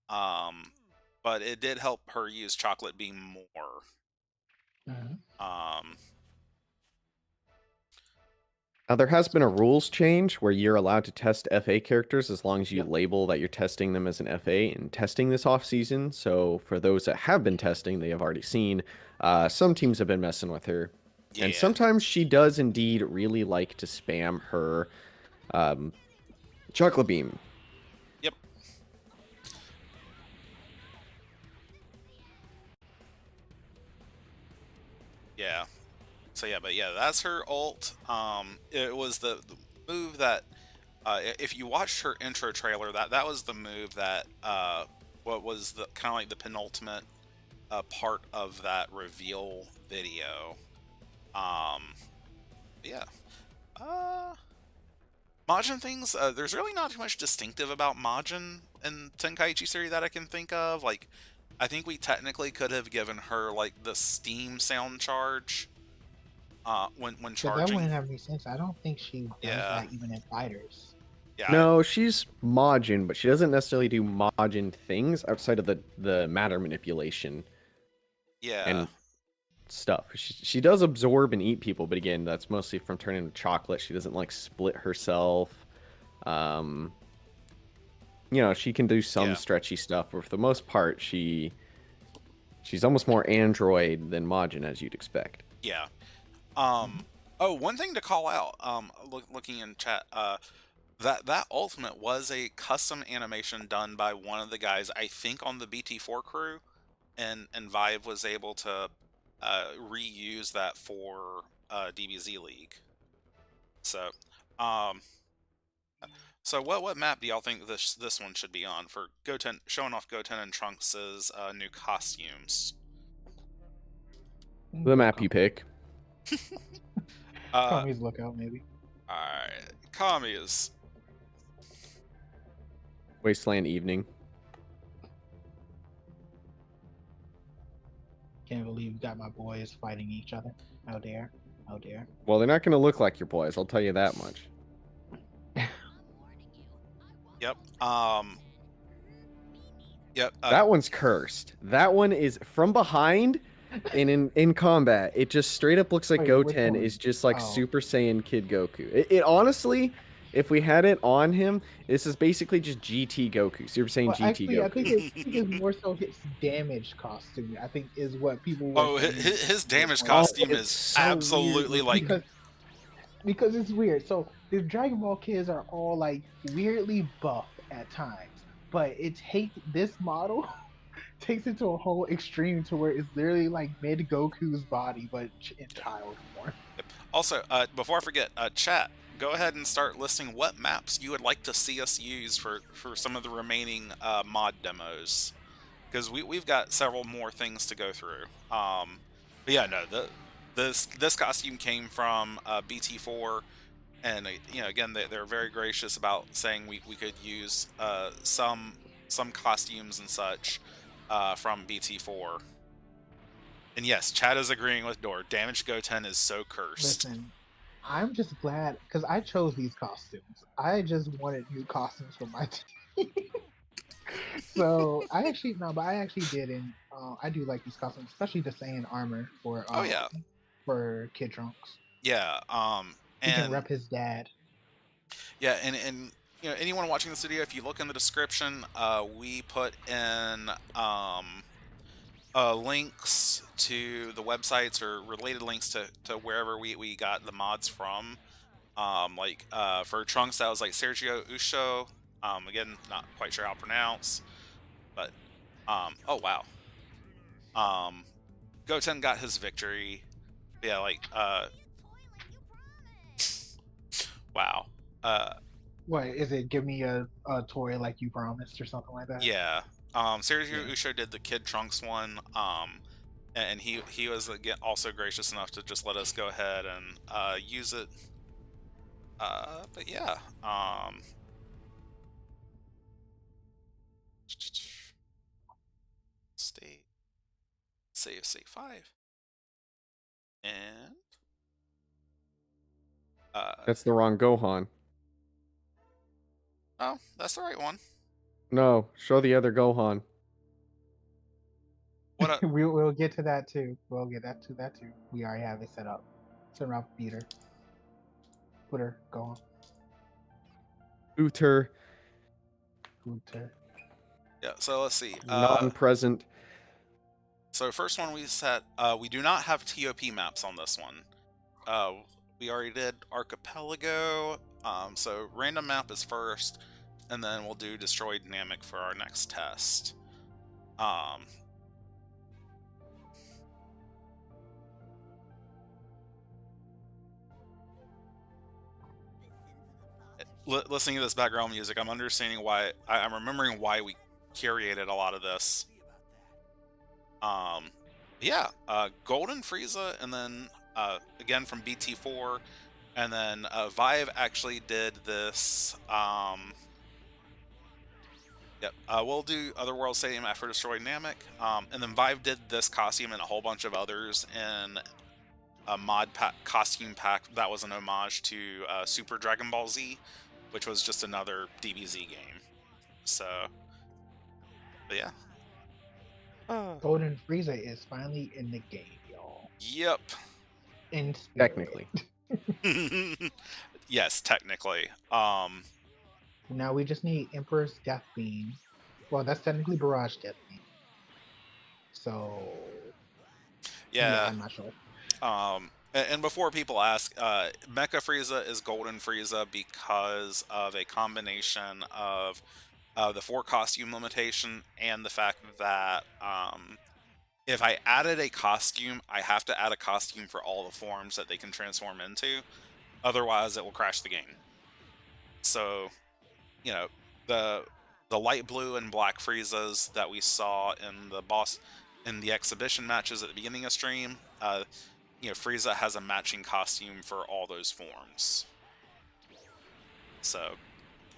But it did help her use chocolate beam more. Mm-hmm. Now, there has been a rules change where you're allowed to test FA characters as long as you Yep. label that you're testing them as an FA and testing this off season. So for those that have been testing, they have already seen some teams have been messing with her. Yeah. And sometimes she does indeed really like to spam her chocolate beam. Yep. Yeah. So yeah, but yeah, that's her ult. It was the move that, if you watched her intro trailer, that was the move that, what was the kind of like the penultimate part of that reveal video. Yeah. Majin things. There's really not too much distinctive about Majin in Tenkaichi series that I can think of. Like, I think we technically could have given her like the steam sound charge. When But that charging. wouldn't have any sense. I don't think she does Yeah. that even in fighters. Yeah. No, she's Majin, but she doesn't necessarily do Majin things outside of the matter manipulation Yeah. and stuff. She does absorb and eat people, but again, that's mostly from turning into chocolate. She doesn't like split herself. You know, she can do some Yeah. stretchy stuff, but for the most part, she She's almost more android than Majin, as you'd expect. Yeah. Oh, one thing to call out. Looking in chat. That ultimate was a custom animation done by one of the guys, I think, on the BT4 crew, and Vive was able to reuse that for DBZ League. So, um, so what map do y'all think this one should be on for Goten, showing off Goten and Trunks' new costumes? The map you pick. Kami's Lookout, maybe. Alright, Kami is... Wasteland Evening. Can't believe you got my boys fighting each other. How dare. How dare. Well, they're not going to look like your boys, I'll tell you that much. Yep. Yep. That one's cursed. That one is from behind, and in combat, it just straight up looks like Wait, which Goten one? is just like Oh. Super Saiyan Kid Goku. It honestly, if we had it on him, this is basically just GT Goku, Super Saiyan Well, GT actually, Goku. I think it's more so his damage costume. I think is what people. Oh, were saying. his damage Oh, costume it's is so absolutely weird, like... because it's weird. So the Dragon Ball kids are all like weirdly buff at times, but this model takes it to a whole extreme to where it's literally like Mid Goku's body, but in child form. Also, before I forget, chat, go ahead and start listing what maps you would like to see us use for some of the remaining mod demos, because we've got several more things to go through. But yeah, no, this costume came from BT4, and you know, again, they're very gracious about saying we could use some costumes and such from BT4. And yes, Chad is agreeing with Door. Damaged Goten is so cursed. Listen, I'm just glad because I chose these costumes. I just wanted new costumes for my team. So I actually did, and I do like these costumes, especially the Saiyan armor for Oh yeah, for Kid Trunks. yeah. He can And rep his dad. yeah, and you know, anyone watching this video, if you look in the description, we put in links to the websites or related links to wherever we got the mods from. Like for Trunks, that was like Sergio Usho. Again, not quite sure how to pronounce, but oh wow. Goten got his victory. Yeah, like wow. What is it? Give me a toy like you promised, or something like that. Yeah. Sergio Usho did the Kid Trunks one. And he was again also gracious enough to just let us go ahead and use it. But yeah. State. Save 5. And That's the wrong Gohan. oh, that's the right one. No, show the other Gohan. What We'll get to that too. We'll get to that too. We already have it set up. Send Ralph Peter. Put go on. Uter, Hooter. yeah, so let's see. non-present. So first one we set, we do not have TOP maps on this one. We already did Archipelago, so random map is first, and then we'll do Destroyed Dynamic for our next test. Listening to this background music, I'm understanding why, I'm remembering why we curated a lot of this. Yeah, Golden Frieza, and then again from BT4, and then Vive actually did this. Yep, we'll do Otherworld Stadium after Destroyed Namek, and then Vive did this costume and a whole bunch of others in a mod pack, costume pack that was an homage to Super Dragon Ball Z, which was just another DBZ game. So, but yeah. Golden Frieza is finally in the game, y'all. Yep. In spirit. Technically. Yes, technically. Now we just need Emperor's Death Beam. Well, that's technically Barrage Death Beam. So yeah, Yeah. I'm not sure. And before people ask, Mecha Frieza is Golden Frieza because of a combination of the 4 costume limitation and the fact that if I added a costume, I have to add a costume for all the forms that they can transform into. Otherwise, it will crash the game. So, you know, the light blue and black Friezas that we saw in the exhibition matches at the beginning of stream, Frieza has a matching costume for all those forms. So,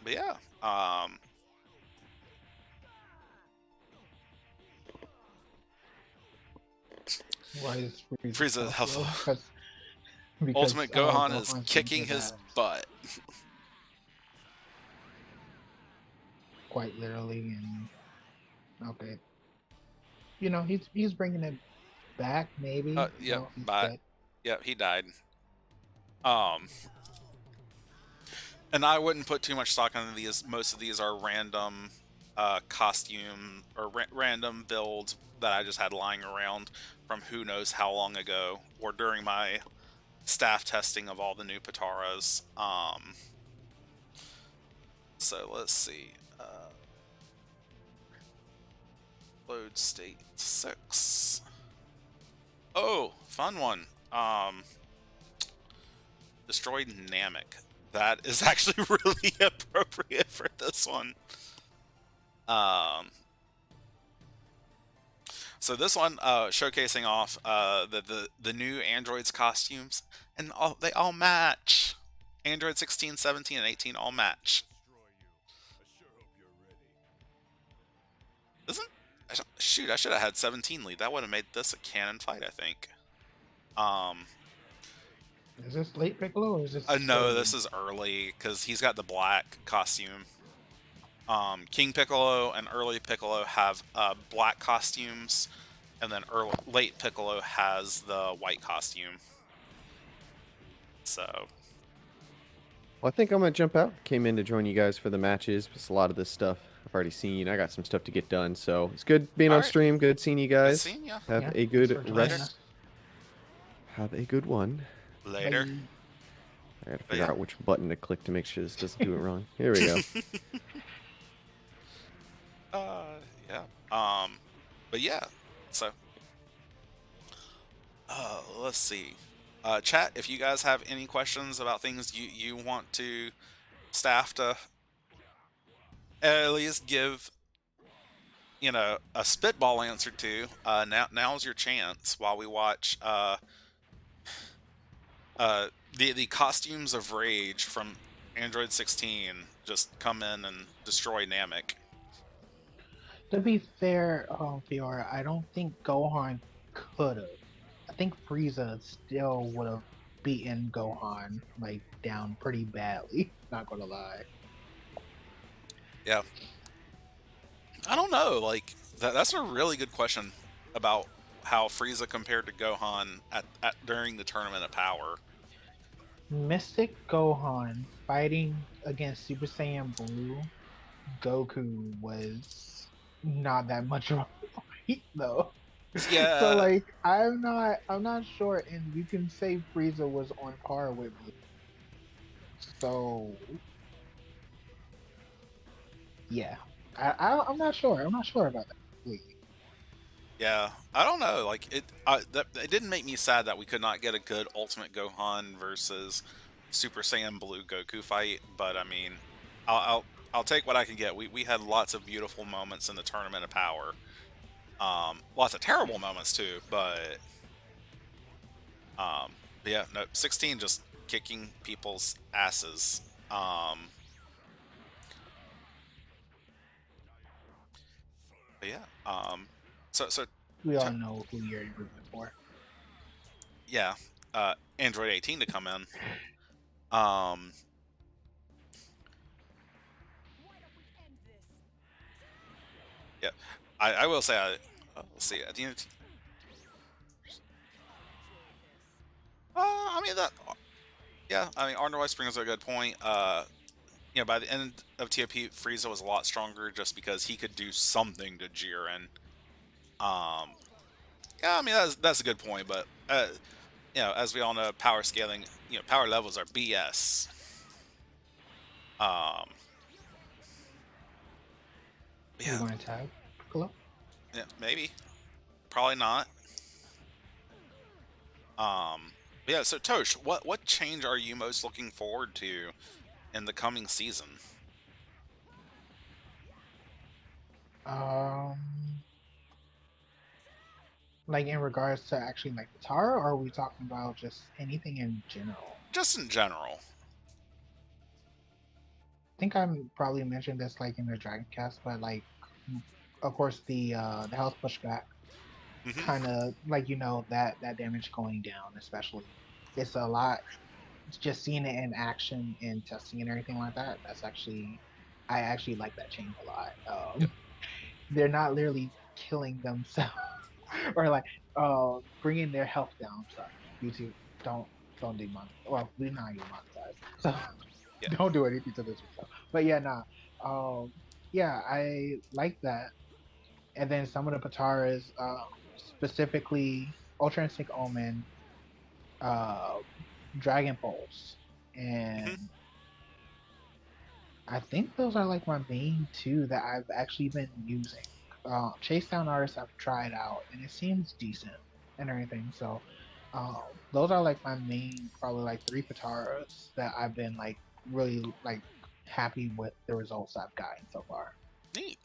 but yeah, Why is Frieza's Frieza health low? health. Because Ultimate Gohan is Gohan's kicking beating his ass, butt. quite literally, and okay, he's bringing it back. Maybe Yep, he's bye. dead. Yep, he died. Um, and I wouldn't put too much stock into these. Most of these are random costume or random builds that I just had lying around from who knows how long ago or during my staff testing of all the new Pataras. So let's see. Load state 6. Oh, fun one. Destroyed Namek. That is actually really appropriate for this one. So this one showcasing off the new androids costumes, and they all match. Android 16, 17, and 18 all match. Destroy you. I sure hope you're ready. Shoot, I should have had 17 lead. That would have made this a canon fight, I think. Is this late Piccolo or is this? No, early? this is early because he's got the black costume. King Piccolo and early Piccolo have black costumes, and then late Piccolo has the white costume. So, Well, I think I'm gonna jump out. Came in to join you guys for the matches. Because a lot of this stuff I've already seen. I got some stuff to get done, so it's good being All on right. stream. Good seeing you Good guys. seeing ya. Have Yeah, a thanks good for joining Later. rest. us. Have a good one. Later. Bye. I gotta But figure yeah. out which button to click to make sure this doesn't do it wrong. Here we go. Yeah. But yeah. So, let's see. Chat, if you guys have any questions about things you want to staff to at least give a spitball answer to, now's your chance while we watch the costumes of rage from Android 16 just come in and destroy Namek. To be fair, Fiora, I don't think Gohan could have. I think Frieza still would have beaten Gohan like down pretty badly. Not gonna lie. Yeah. I don't know, like that's a really good question about how Frieza compared to Gohan during the Tournament of Power. Mystic Gohan fighting against Super Saiyan Blue Goku was not that much of a fight though. Yeah. So like I'm not sure, and you can say Frieza was on par with Blue. So yeah. I'm not sure. I'm not sure about that completely. Yeah, I don't know. Like it didn't make me sad that we could not get a good Ultimate Gohan versus Super Saiyan Blue Goku fight. But I mean, I'll take what I can get. We had lots of beautiful moments in the Tournament of Power. Lots of terrible moments too. But yeah, no, 16 just kicking people's asses. But yeah. So We all know who you're rooting for. yeah, Android 18 to come in. Why don't we end this? Yeah, I will say, let's see, at the end. I mean that. Yeah, I mean Arnold White brings a good point. By the end of TOP, Frieza was a lot stronger just because he could do something to Jiren. Yeah, I mean that's a good point, but as we all know, power scaling, power levels are BS. Um, You yeah, going to tag Piccolo? yeah, maybe, probably not. But yeah. So Tosh, what change are you most looking forward to in the coming season? Um, like in regards to actually like the Tara, or are we talking about just anything in general? Just in general. I think I probably mentioned this like in the Dragon Cast, but like, of course the health pushback, Hmm. kind of like that damage going down, especially. It's a lot. Just seeing it in action and testing and everything like that. I actually like that change a lot. Yep. They're not literally killing themselves or like bringing their health down. Sorry, YouTube, don't don't demonetize. Well, we're not demonetized, so Yeah. don't do anything to this yourself. But yeah, nah. Yeah, I like that. And then some of the Pataras, specifically Ultra Instinct Omen, uh, Dragon Pulse, Hmm. and I think those are like my main two that I've actually been using. Chase Down Artist I've tried out and it seems decent and everything. So those are like my main probably like three Pataras that I've been like really like happy with the results I've gotten so far. Neat.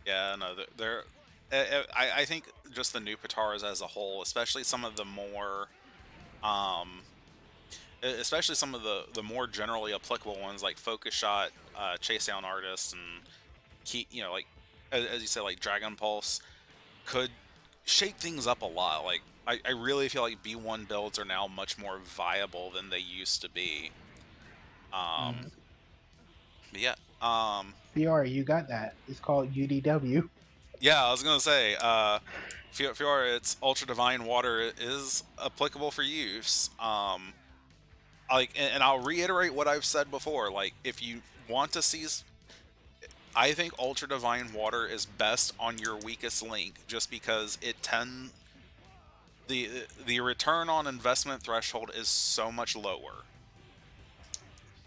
Yeah, no, they're I think just the new Pataras as a whole, especially some of the more, um, especially some of the more generally applicable ones like Focus Shot, Chase Down Artist, and Key, like as you said, like Dragon Pulse, could shake things up a lot. Like I really feel like B1 builds are now much more viable than they used to be. Um, Mm. but yeah, PR, you got that. It's called UDW. yeah, I was gonna say, Fiora, its Ultra Divine Water is applicable for use. Like, and I'll reiterate what I've said before. Like, if you want to see, I think Ultra Divine Water is best on your weakest link, just because the return on investment threshold is so much lower.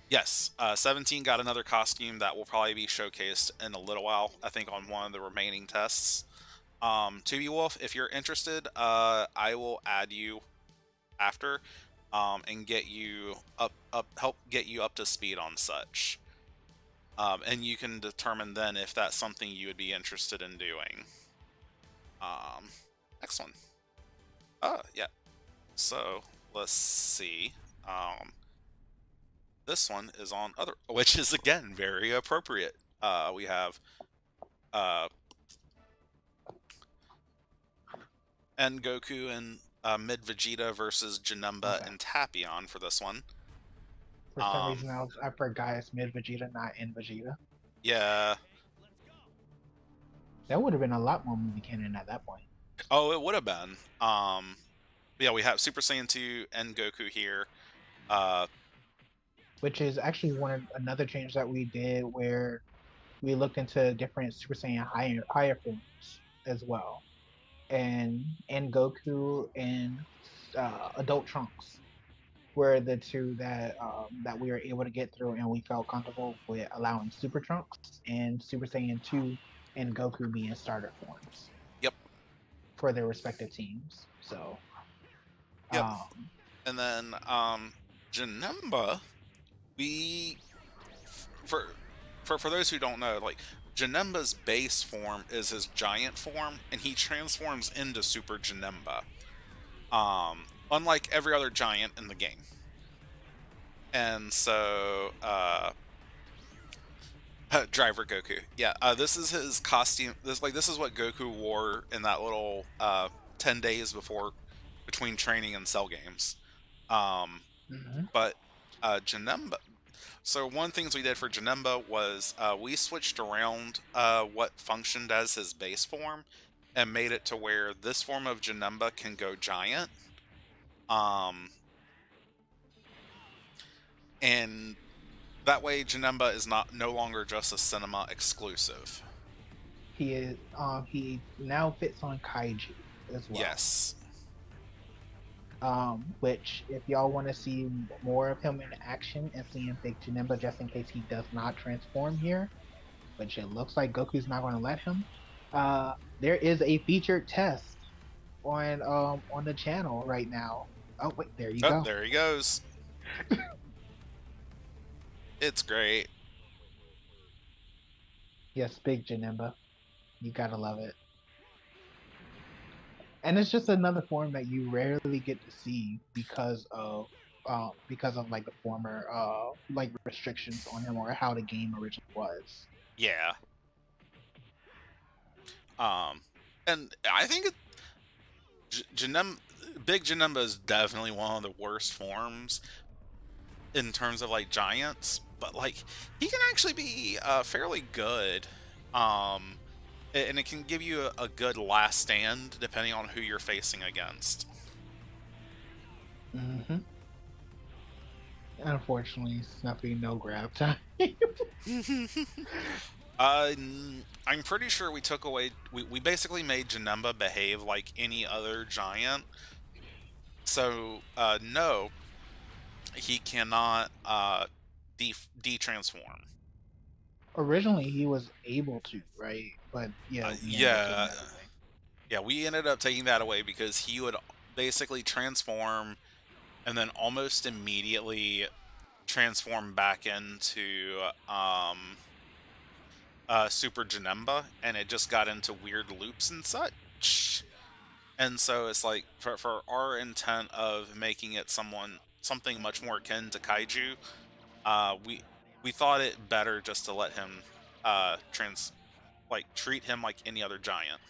Yes, 17 got another costume that will probably be showcased in a little while. I think on one of the remaining tests. 2B Wolf, if you're interested, I will add you after, and get you help get you up to speed on such. And you can determine then if that's something you would be interested in doing. Um, Next one. Yeah. So let's see. This one is on other, which is again very appropriate. We have uh, End Goku and Mid Vegeta versus Janemba Okay. and Tapion for this one. For some reason, I forgot it's Mid Vegeta, not in Vegeta. Yeah. That would have been a lot more movie canon at that point. Oh, it would have been. Yeah, we have Super Saiyan 2 and Goku here. Which is actually another change that we did where we looked into different Super Saiyan higher forms as well, and Goku and Adult Trunks were the two that we were able to get through, and we felt comfortable with allowing Super Trunks and Super Saiyan 2 and Goku being starter forms Yep. for their respective teams. So, Yep. um, And then Janemba, we for those who don't know, like Janemba's base form is his giant form, and he transforms into Super Janemba. Unlike every other giant in the game. And so, Driver Goku. Yeah, this is his costume. This is what Goku wore in that little 10 days between training and cell games. mhm. But Janemba. So one of the things we did for Janemba was we switched around what functioned as his base form and made it to where this form of Janemba can go giant. And that way Janemba is no longer just a cinema exclusive. He now fits on Kaiju as well. Yes. Which if y'all want to see more of him in action and seeing Big Janemba just in case he does not transform here, which it looks like Goku's not going to let him, there is a featured test on the channel right now. Oh wait, there you Oh, go. there he goes. It's great. Yes, Big Janemba. You gotta love it. And it's just another form that you rarely get to see because of like the former like restrictions on him or how the game originally was. Yeah. And I think Big Janemba is definitely one of the worst forms in terms of like giants, but like he can actually be fairly good. And it can give you a good last stand depending on who you're facing against. Mm-hmm. Unfortunately, Snuffy no grab time. I'm pretty sure we took away. We basically made Janemba behave like any other giant. So no, he cannot de-transform. Originally, he was able to, right? But yeah, we ended up taking Yeah, that away. yeah, we ended up taking that away because he would basically transform and then almost immediately transform back into Super Janemba, and it just got into weird loops and such. And so it's like for our intent of making it something much more akin to kaiju, we thought it better just to let him treat him like any other giant.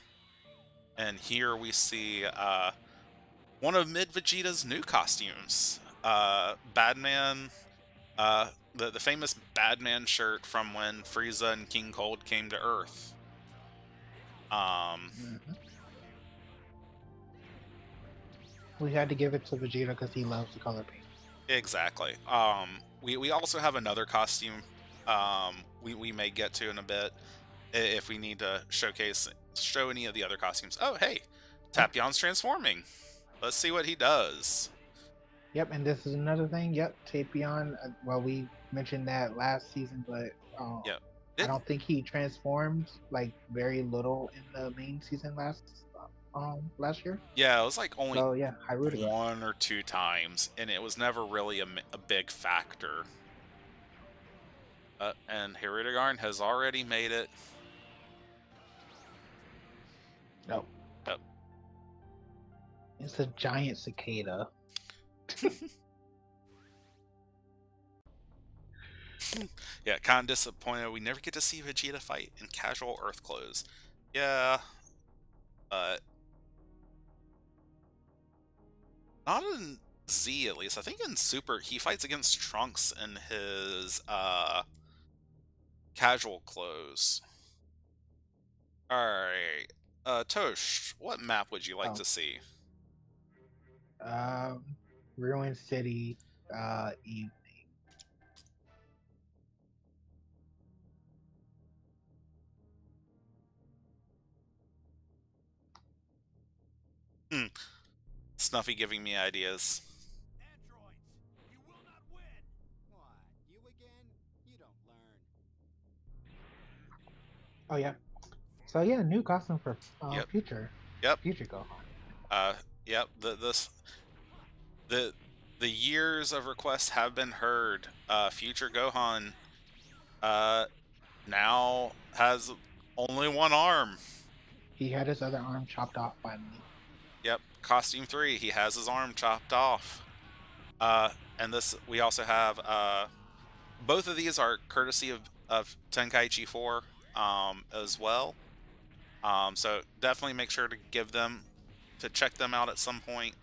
And here we see one of Mid Vegeta's new costumes, Badman, the famous Badman shirt from when Frieza and King Cold came to Earth. Mm-hmm. We had to give it to Vegeta because he loves the color pink. Exactly. We also have another costume we may get to in a bit if we need to show any of the other costumes. Oh, hey, Tapion's transforming. Let's see what he does. Yep, and this is another thing. Yep, Tapion. Well, we mentioned that last season, but Yep. I don't think he transformed like very little in the main season last year. Yeah, it was like only So yeah, Hyrudiga. one or two times, and it was never really a big factor. And Hirudegarn has already made it. No, Yep. it's a giant cicada. Yeah, kind of disappointed we never get to see Vegeta fight in casual Earth clothes. Yeah, but not in Z at least. I think in Super he fights against Trunks in his casual clothes. Alright. Tosh, what map would you like to see? Ruin City, evening. Snuffy giving me ideas. Androids, you will not win! What? You again? You don't learn. Oh yeah. So yeah, new costume for Yep. future. Yep. Future Gohan. Yep. The years of requests have been heard. Future Gohan, now has only one arm. He had his other arm chopped off finally. Yep. Costume 3, he has his arm chopped off. And this we also have both of these are courtesy of Tenkaichi 4 as well. So definitely make sure to check them out at some point.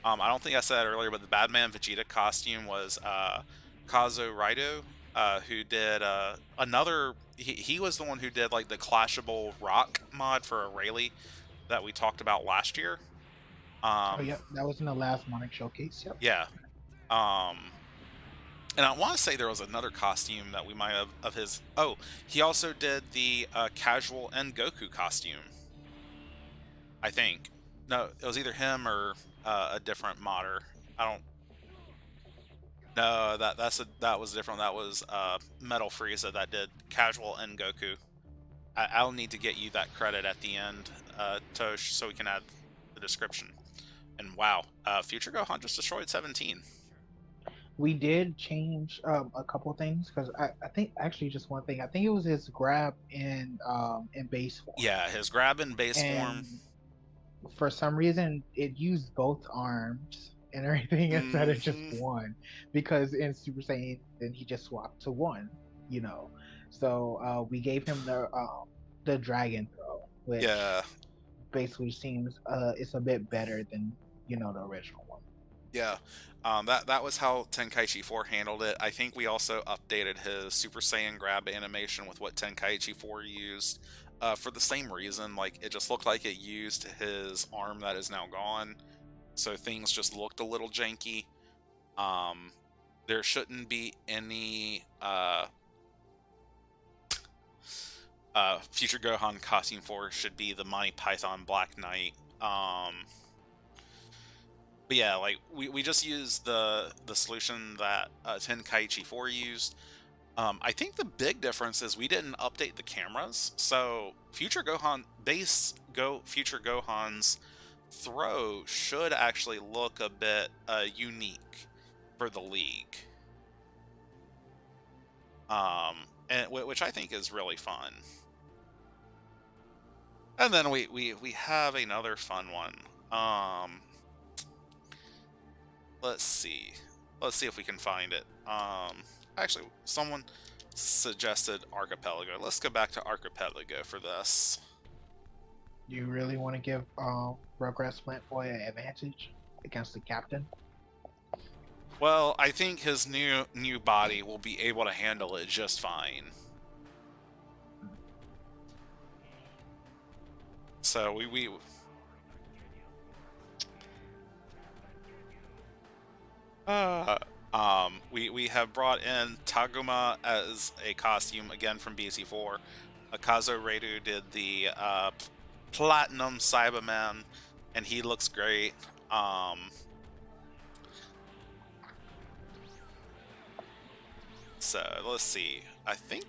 I don't think I said it earlier, but the Badman Vegeta costume was Kazo Raido, who did another. He was the one who did like the Clashable Rock mod for Rayleigh that we talked about last year. Oh yeah, that was in the last Monarch showcase. Yep. Yeah. And I want to say there was another costume that we might have of his. Oh, he also did the casual End Goku costume. I think. No, it was either him or a different modder. I don't. No, that was different. That was Metal Frieza that did casual End Goku. I'll need to get you that credit at the end, Tosh, so we can add the description. And wow, Future Gohan just destroyed 17. We did change a couple things because I think actually just one thing. I think it was his grab in base form, Yeah, his grab in base form. and for some reason it used both arms and everything instead of just Hmm. one. Because in Super Saiyan, then he just swapped to one, you know. So we gave him the dragon throw, which Yeah, basically seems it's a bit better than the original one. yeah. That was how Tenkaichi 4 handled it. I think we also updated his Super Saiyan grab animation with what Tenkaichi 4 used. For the same reason, like it just looked like it used his arm that is now gone, so things just looked a little janky. There shouldn't be any Future Gohan costume for should be the Monty Python Black Knight. But yeah, like we just used the solution that Tenkaichi 4 used. I think the big difference is we didn't update the cameras, so Future Gohan's throw should actually look a bit unique for the league, and which I think is really fun. And then we have another fun one. Let's see if we can find it. Actually, someone suggested Archipelago. Let's go back to Archipelago for this. Do you really want to give Rugrats Plant Boy an advantage against the captain? Well, I think his new body will be able to handle it just fine. So we have brought in Taguma as a costume again from BC4. Akazo Reidu did the Platinum Cyberman, and he looks great. So let's see. I think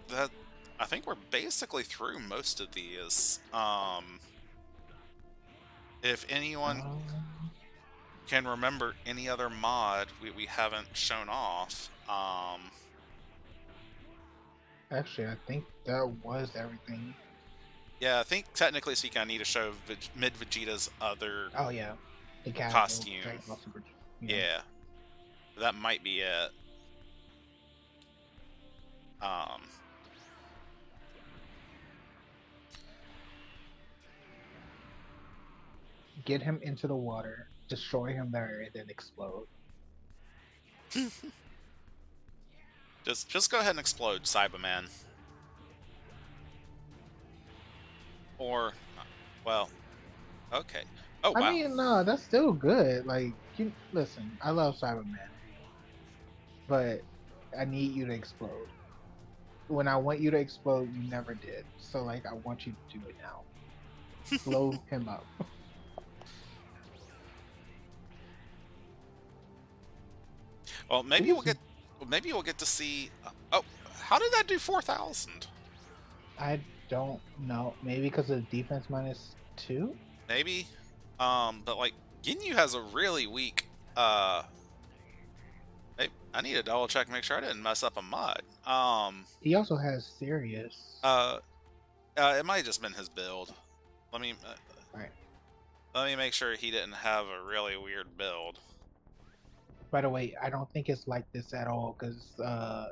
we're basically through most of these. If anyone can remember any other mod we haven't shown off. Actually, I think that was everything. Yeah, I think technically speaking, I need to show Mid Vegeta's other Oh yeah, the casual costume. Dragon Ball Super. Yeah, that might be it. Get him into the water, destroy him there, and then explode. Just go ahead and explode, Cyberman. Or, well, okay. Oh wow. I mean, no, that's still good. Like, listen, I love Cyberman, but I need you to explode. When I want you to explode, you never did. So, like, I want you to do it now. Blow him up. Well, maybe we'll get to see. Oh, how did that do 4,000? I don't know. Maybe because of defense -2. Maybe. But like Ginyu has a really weak. I need to double check, make sure I didn't mess up a mod. He also has Sirius. It might have just been his build. Let me. Right. Let me make sure he didn't have a really weird build. By the way, I don't think it's like this at all because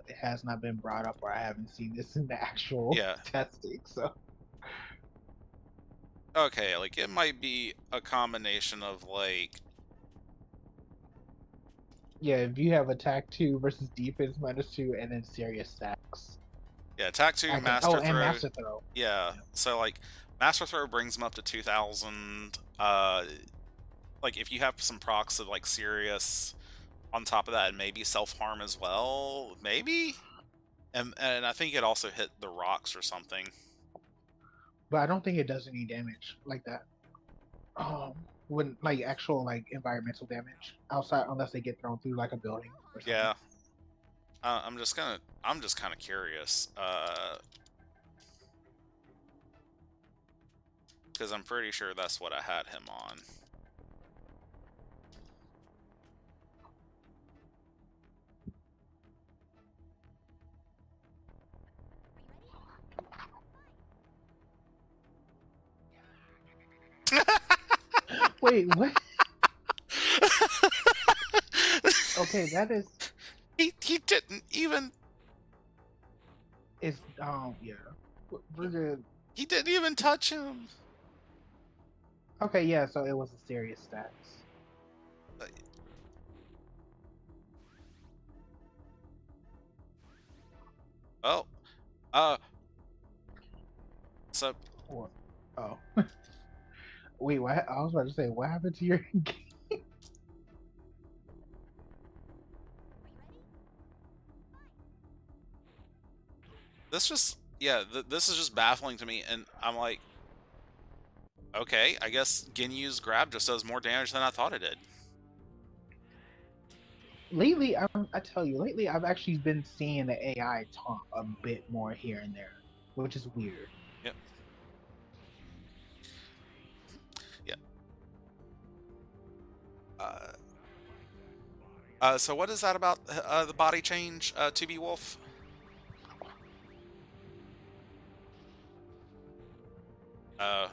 it has not been brought up, or I haven't seen this in the actual testing. So okay, like it might be a combination of like. yeah, if you have attack 2 versus defense -2, and then serious stacks. Yeah, attack 2, master throw. And master throw. Yeah, so like master throw brings him up to 2,000. Like if you have some procs of like serious on top of that, and maybe self-harm as well, maybe. And I think it also hit the rocks or something. But I don't think it does any damage like that. when like actual like environmental damage outside, unless they get thrown through like a building or something. Yeah. I'm just kind of curious, because I'm pretty sure that's what I had him on. Wait, what? Okay, that He didn't even is yeah. We're good. he didn't even touch him. Okay, yeah. So it was a serious stats. Oh, so Or oh, wait. What? I was about to say, what happened to your game? this just this is just baffling to me, and I'm like, okay, I guess Ginyu's grab just does more damage than I thought it did. Lately, I tell you, lately I've actually been seeing the AI taunt a bit more here and there, which is weird. Yep. Yeah. So what is that about the body change, to be Wolf? Uh,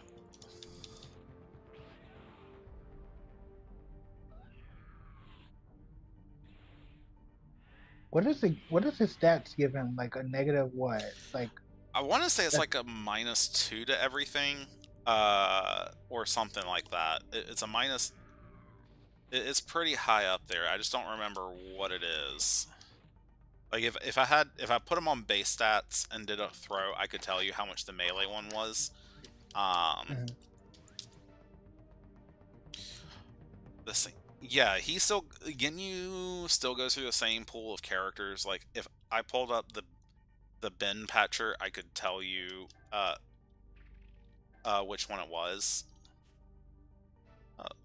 What is it? What is his stats given? Like a negative what? Like I want to say it's that, like a -2 to everything, or something like that. It's a minus. It's pretty high up there. I just don't remember what it is. Like if I put him on base stats and did a throw, I could tell you how much the melee one was. mhm. This thing, yeah, Ginyu still goes through the same pool of characters. Like if I pulled up the bin patcher, I could tell you which one it was,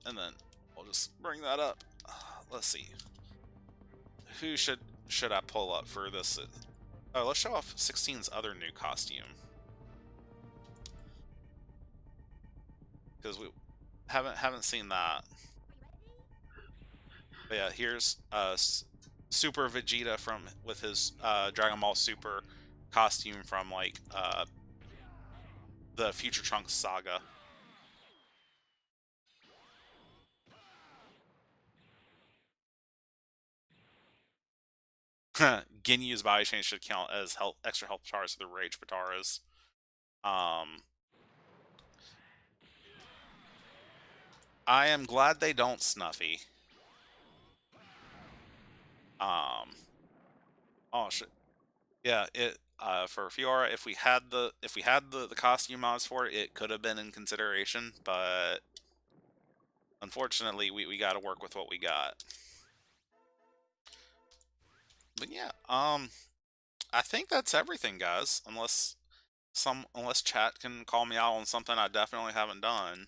and then I'll just bring that up. Let's see, who should I pull up for this? Oh, let's show off 16's other new costume, because we haven't seen that. But yeah, here's Super Vegeta with his Dragon Ball Super costume from like the Future Trunks saga. Ginyu's body change should count as extra health Pataras for the Rage Pataras. I am glad they don't Snuffy. Oh shit. Yeah, it for Fiora, if we had the costume mods for it, it could have been in consideration, but unfortunately we got to work with what we got. But yeah, I think that's everything, guys. Unless chat can call me out on something I definitely haven't done.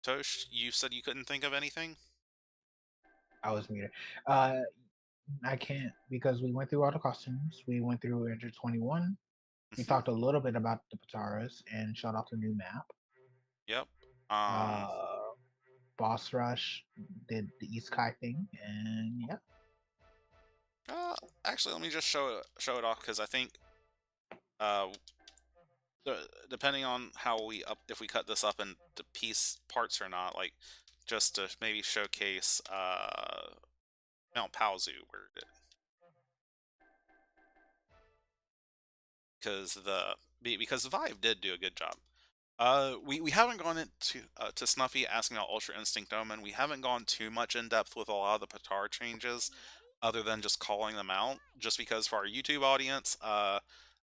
Tosh, you said you couldn't think of anything? I was muted. Uh, I can't because we went through all the costumes. We went through Enter 21. We Mhm. talked a little bit about the Pataras and showed off the new map. Yep. Uh, Boss Rush did the East Kai thing, and yeah. Actually, let me just show it off, because I think uh, depending on how if we cut this up into piece parts or not, like just to maybe showcase Mount Paozu, because the Vive did do a good job. We haven't gone into to Snuffy asking about Ultra Instinct Omen. We haven't gone too much in depth with a lot of the Patar changes, other than just calling them out. Just because for our YouTube audience,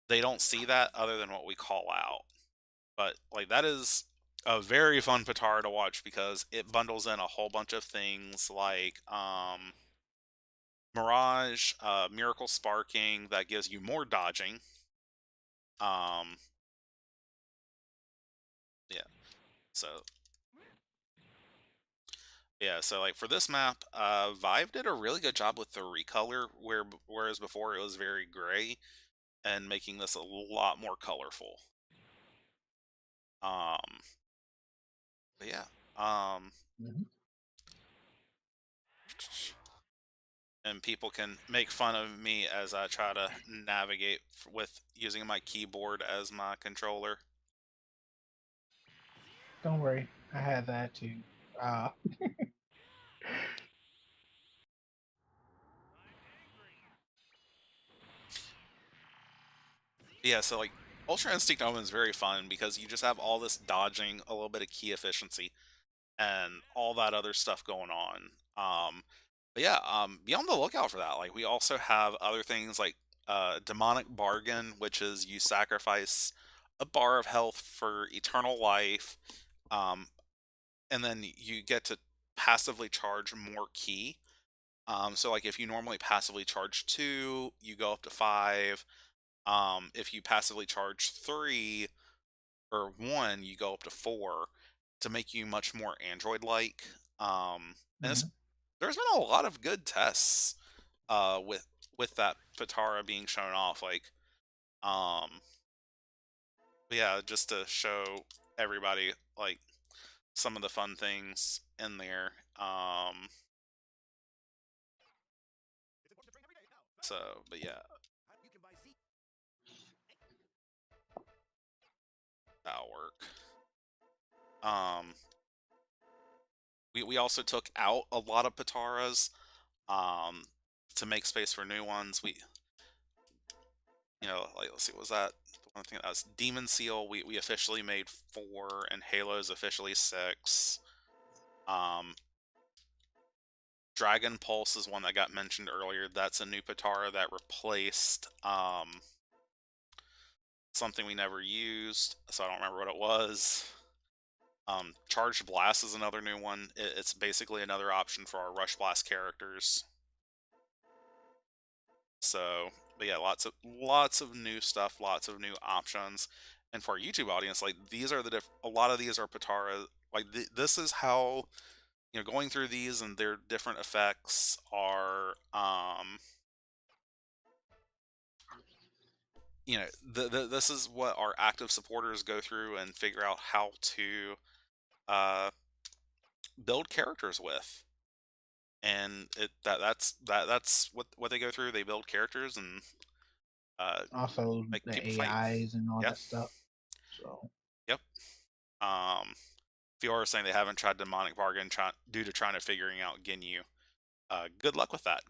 they don't see that other than what we call out. But like that is a very fun Patar to watch, because it bundles in a whole bunch of things like Mirage, Miracle Sparking that gives you more dodging. So yeah, so like for this map, Vive did a really good job with the recolor, whereas before it was very gray, and making this a lot more colorful. Um, but yeah, Mhm. and people can make fun of me as I try to navigate with using my keyboard as my controller. Don't worry, I had that too. Uh, Yeah, so like Ultra Instinct Omen is very fun because you just have all this dodging, a little bit of key efficiency, and all that other stuff going on. But yeah, be on the lookout for that. Like we also have other things like Demonic Bargain, which is you sacrifice a bar of health for eternal life, um, and then you get to passively charge more key. So like if you normally passively charge 2, you go up to 5. If you passively charge 3 or 1, you go up to 4 to make you much more Android-like. And mhm. there's been a lot of good tests uh, with with that Patara being shown off. Like, um, yeah, just to show everybody like some of the fun things in there. So, but yeah, that'll work. Um, we also took out a lot of Pataras um, to make space for new ones. Like let's see, was that the one thing that was Demon Seal? We officially made 4, and Halo's officially 6. Um, Dragon Pulse is one that got mentioned earlier. That's a new Patara that replaced something we never used, so I don't remember what it was. Charged Blast is another new one. It's basically another option for our Rush Blast characters. So, but yeah, lots of new stuff, lots of new options. And for our YouTube audience, like these are a lot of these are Patara. Like this is how going through these and their different effects are this is what our active supporters go through and figure out how to uh, build characters with, and that's what they go through. They build characters and uh, Also, make the people fight. AIs and all Yeah, that stuff. So, yep. Um, Fiora is saying they haven't tried Demonic Bargain due to trying to figuring out Ginyu. Good luck with that.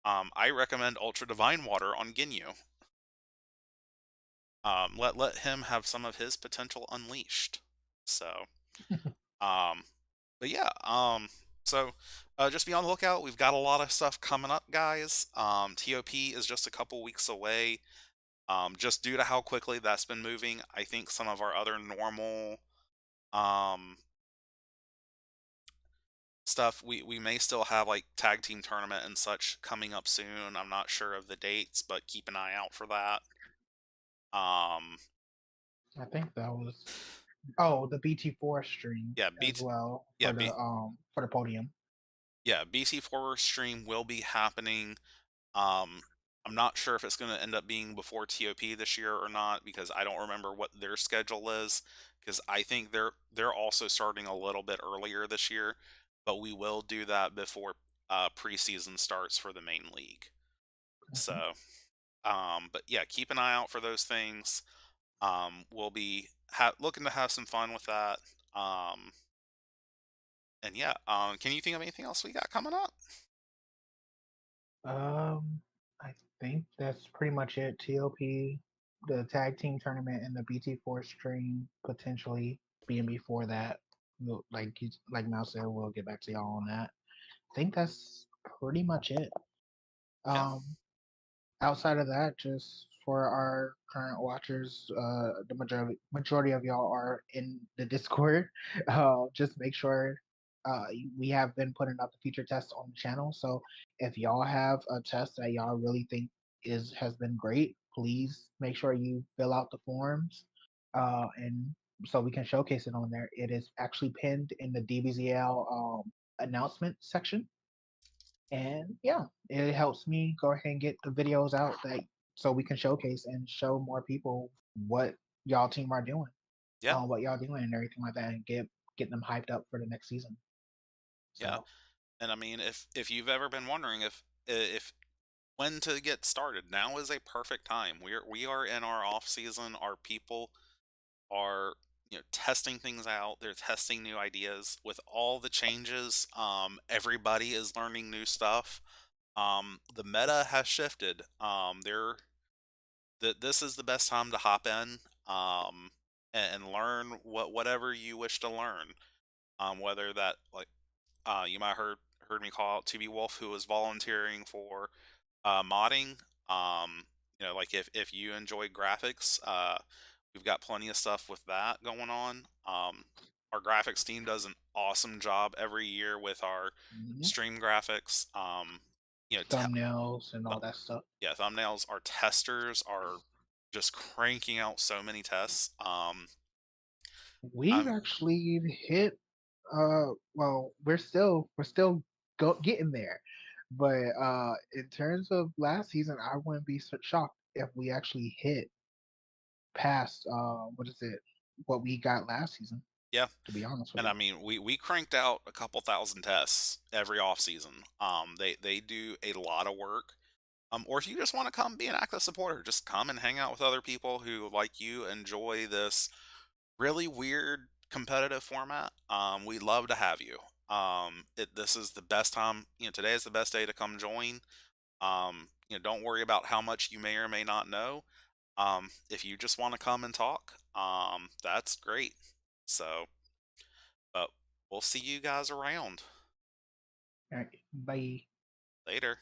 I recommend Ultra Divine Water on Ginyu. Let him have some of his potential unleashed. So, um, but yeah, so just be on the lookout. We've got a lot of stuff coming up, guys. TOP is just a couple weeks away. Just due to how quickly that's been moving, I think some of our other normal um stuff we may still have like tag team tournament and such coming up soon. I'm not sure of the dates, but keep an eye out for that. Um, I think that was the BT4 stream yeah, as well yeah, for the podium. yeah, BT4 stream will be happening. Um, I'm not sure if it's going to end up being before TOP this year or not because I don't remember what their schedule is. Because I think they're also starting a little bit earlier this year, but we will do that before preseason starts for the main league. Mhm. So, but yeah, keep an eye out for those things. We'll be looking to have some fun with that. Um, and yeah, can you think of anything else we got coming up? I think that's pretty much it. TOP, the tag team tournament, and the BT4 stream potentially being before that. Like Mal said, we'll get back to y'all on that. I think that's pretty much it. Yeah, Um, Outside of that, just for our current watchers, the majority of y'all are in the Discord. Just make sure we have been putting up the feature tests on the channel. So if y'all have a test that y'all really think has been great, please make sure you fill out the forms and so we can showcase it on there. It is actually pinned in the DBZL announcement section, and yeah, it helps me go ahead and get the videos out that so we can showcase and show more people what y'all team are doing, Yeah, what y'all doing and everything like that, and get them hyped up for the next season. yeah. So And I mean, if you've ever been wondering if when to get started, now is a perfect time. We are in our off season. Our people are testing things out. They're testing new ideas with all the changes. Everybody is learning new stuff. The meta has shifted. This is the best time to hop in and learn whatever you wish to learn. Whether that like you might heard me call out TB Wolf, who was volunteering for modding. Like if you enjoy graphics, we've got plenty of stuff with that going on. Our graphics team does an awesome job every year with our mhm, stream graphics. You know, te- thumbnails and all that stuff. yeah, thumbnails. Our testers are just cranking out so many tests. We've I'm actually hit well, we're still getting there. But in terms of last season, I wouldn't be so shocked if we actually hit past what is it? What we got last season, Yeah, to be honest with and I you. mean we cranked out a couple thousand tests every off season. They do a lot of work. Or if you just want to come be an active supporter, just come and hang out with other people who, like you, enjoy this really weird competitive format. We'd love to have you. This is the best time. Today is the best day to come join. Don't worry about how much you may or may not know. If you just want to come and talk, that's great. So, but we'll see you guys around All right, bye. later.